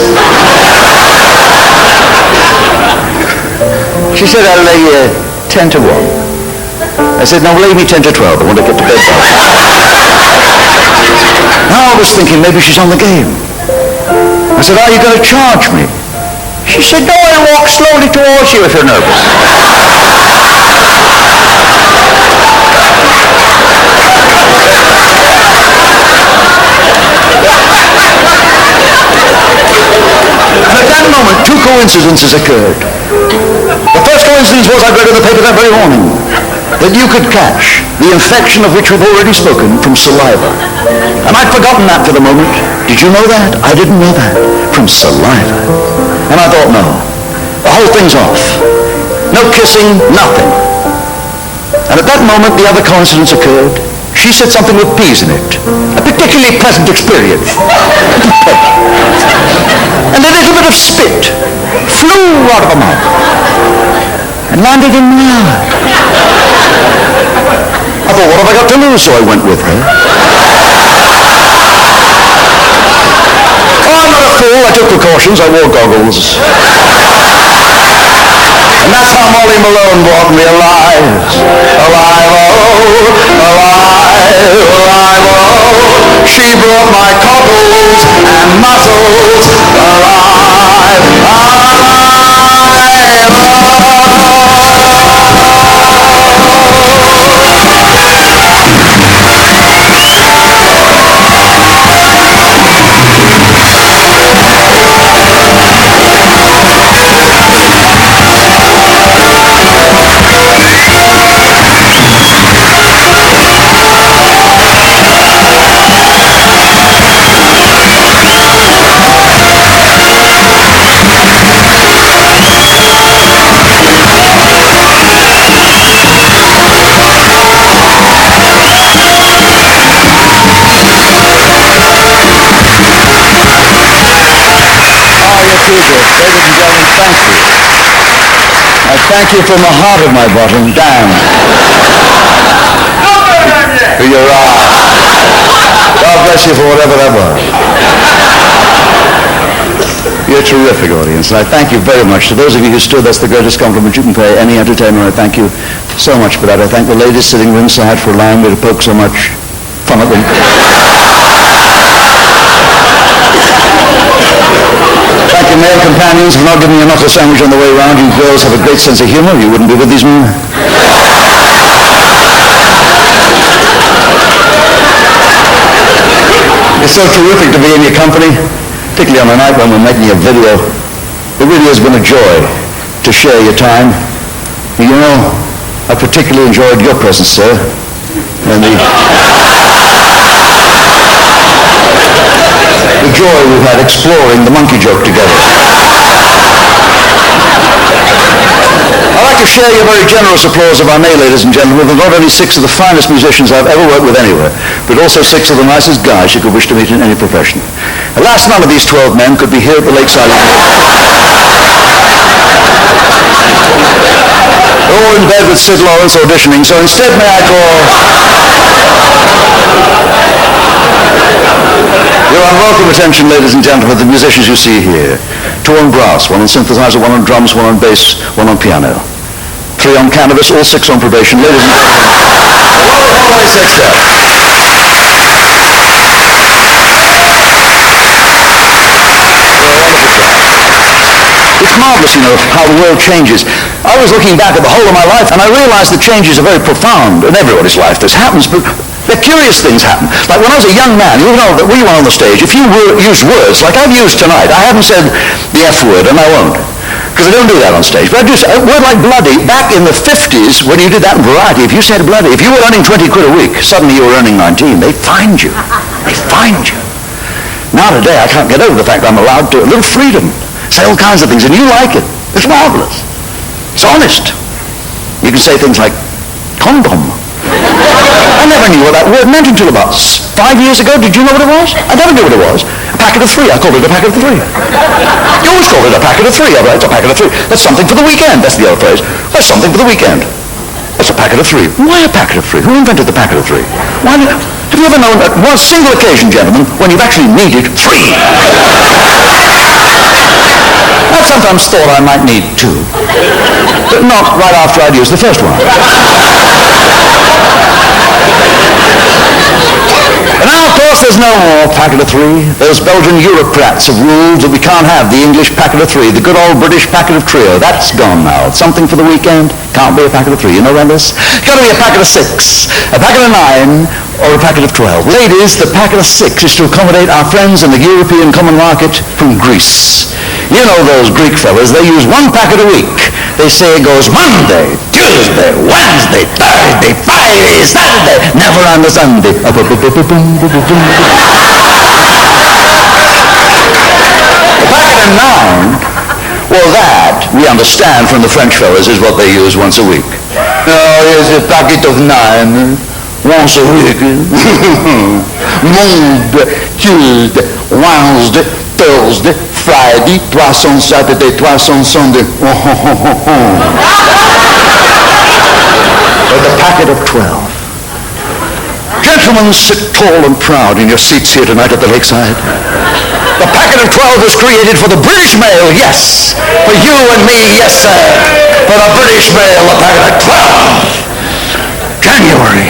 She said, I'll lay you 10 to 1. I said, no, lay me 10 to 12. I want to get to bed by. Now I was thinking maybe she's on the game. I said, are you going to charge me? She said, no, I'll walk slowly towards you if you're nervous. And at that moment, two coincidences occurred. The first coincidence was I read in the paper that very morning that you could catch the infection of which we've already spoken from saliva. And I'd forgotten that for the moment. Did you know that? I didn't know that. From saliva. And I thought, no, the whole thing's off. No kissing, nothing. And at that moment, the other coincidence occurred. She said something with peas in it. A particularly pleasant experience. And a little bit of spit flew out of her mouth and landed in my eye. I thought, what have I got to lose? So I went with her. Oh, I'm not a fool. I took precautions. I wore goggles. And that's how Molly Malone brought me alive. Alive, oh, alive, alive, oh. She brought my cockles and mussels alive, thank you from the heart of my bottom. Damn. You're right. God bless you for whatever that was. You're a terrific audience, and I thank you very much. To those of you who stood, that's the greatest compliment you can pay any entertainer. I thank you so much for that. I thank the ladies sitting ringside for allowing me to poke so much fun at them. Thank you, male companions, for not giving me a knuckle sandwich on the way around. You girls have a great sense of humor. You wouldn't be with these men. It's so terrific to be in your company, particularly on a night when we're making a video. It really has been a joy to share your time. You know, I particularly enjoyed your presence, sir, and the joy we've had exploring the monkey joke together. I'd like to share your very generous applause, if I may, ladies and gentlemen, with not only 6 of the finest musicians I've ever worked with anywhere, but also 6 of the nicest guys you could wish to meet in any profession. Alas, none of these 12 men could be here at the Lakeside. They're all in bed with Sid Lawrence auditioning, so instead may I call your unwelcome attention, ladies and gentlemen, the musicians you see here. 2 on brass, 1 on synthesizer, 1 on drums, 1 on bass, 1 on piano. 3 on canvas, all 6 on probation. Ladies and gentlemen, always said so. It's marvelous, you know, how the world changes. I was looking back at the whole of my life, and I realized the changes are very profound in everybody's life. This happens, but the curious things happen. Like when I was a young man, you know that we went on the stage, if you use words like I've used tonight, I haven't said the F word, and I won't, because I don't do that on stage. But I do say a word like bloody. Back in the 50s, when you did that in Variety, if you said bloody, if you were earning 20 quid a week, suddenly you were earning 19. They find you. They find you. Now today, I can't get over the fact that I'm allowed to a little freedom, say all kinds of things, and you like it. It's marvelous. It's honest. You can say things like condom. I never knew what that word meant until about 5 years ago. Did you know what it was? I never knew what it was. A packet of 3. I called it a packet of 3. You always called it a packet of 3. It's a packet of 3. That's something for the weekend. That's the other phrase. That's something for the weekend. That's a packet of 3. Why a packet of 3? Who invented the packet of 3? Why not? Have you ever known at one single occasion, gentlemen, when you've actually needed 3? I've sometimes thought I might need 2, but not right after I'd used the first one. And now, of course, there's no more packet of 3. Those Belgian Eurocrats have ruled that we can't have the English packet of 3, the good old British packet of trio. That's gone now. Something for the weekend. Can't be a packet of 3. You know about this? It's got to be a packet of 6, a packet of 9, or a packet of 12. Ladies, the packet of 6 is to accommodate our friends in the European common market from Greece. You know those Greek fellas, they use 1 packet a week. They say it goes Monday, Tuesday, Wednesday, Thursday, Friday, Saturday, never on the Sunday. The packet of 9, well, that, we understand from the French fellas, is what they use once a week. Oh, here's a packet of 9. Once a week. Monday, Tuesday, Wednesday, Thursday, Friday, 300 Saturday, 300 Sunday. But the packet of 12. Gentlemen, sit tall and proud in your seats here tonight at the lakeside. The packet of 12 was created for the British mail, yes. For you and me, yes, sir. For the British mail, the packet of 12. January.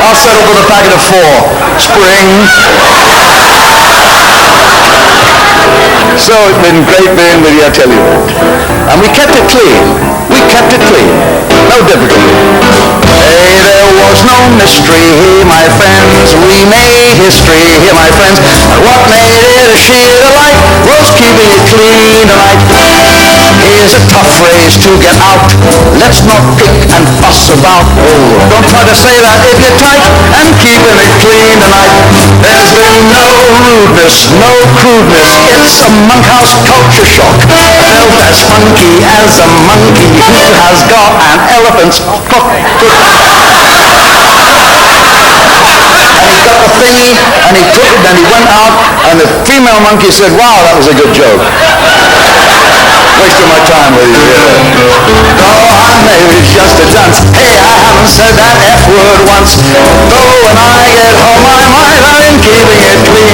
I'll settle for the packet of 4. Spring. So it's been great being with you, I tell you. And we kept it clean. We kept it clean. No difficulty. Hey, there was no mystery, hey, my friends. We made history, here, my friends. And what made it a sheer delight was keeping it clean tonight. Here's a tough phrase to get out. Let's not pick and fuss about. Oh, don't try to say that if you're tight and keeping it clean tonight. There's been no rudeness, no crudeness. It's a Monkhouse culture shock. Felt as funky as a monkey who has got an elephant's cock. And he got the thingy, and he took it, and he went out, and the female monkey said, wow, that was a good joke. Wasting my time with you here. Oh, maybe it's just a dunce. Hey, I haven't said that F word once. Though when I get home, I'm keeping it clean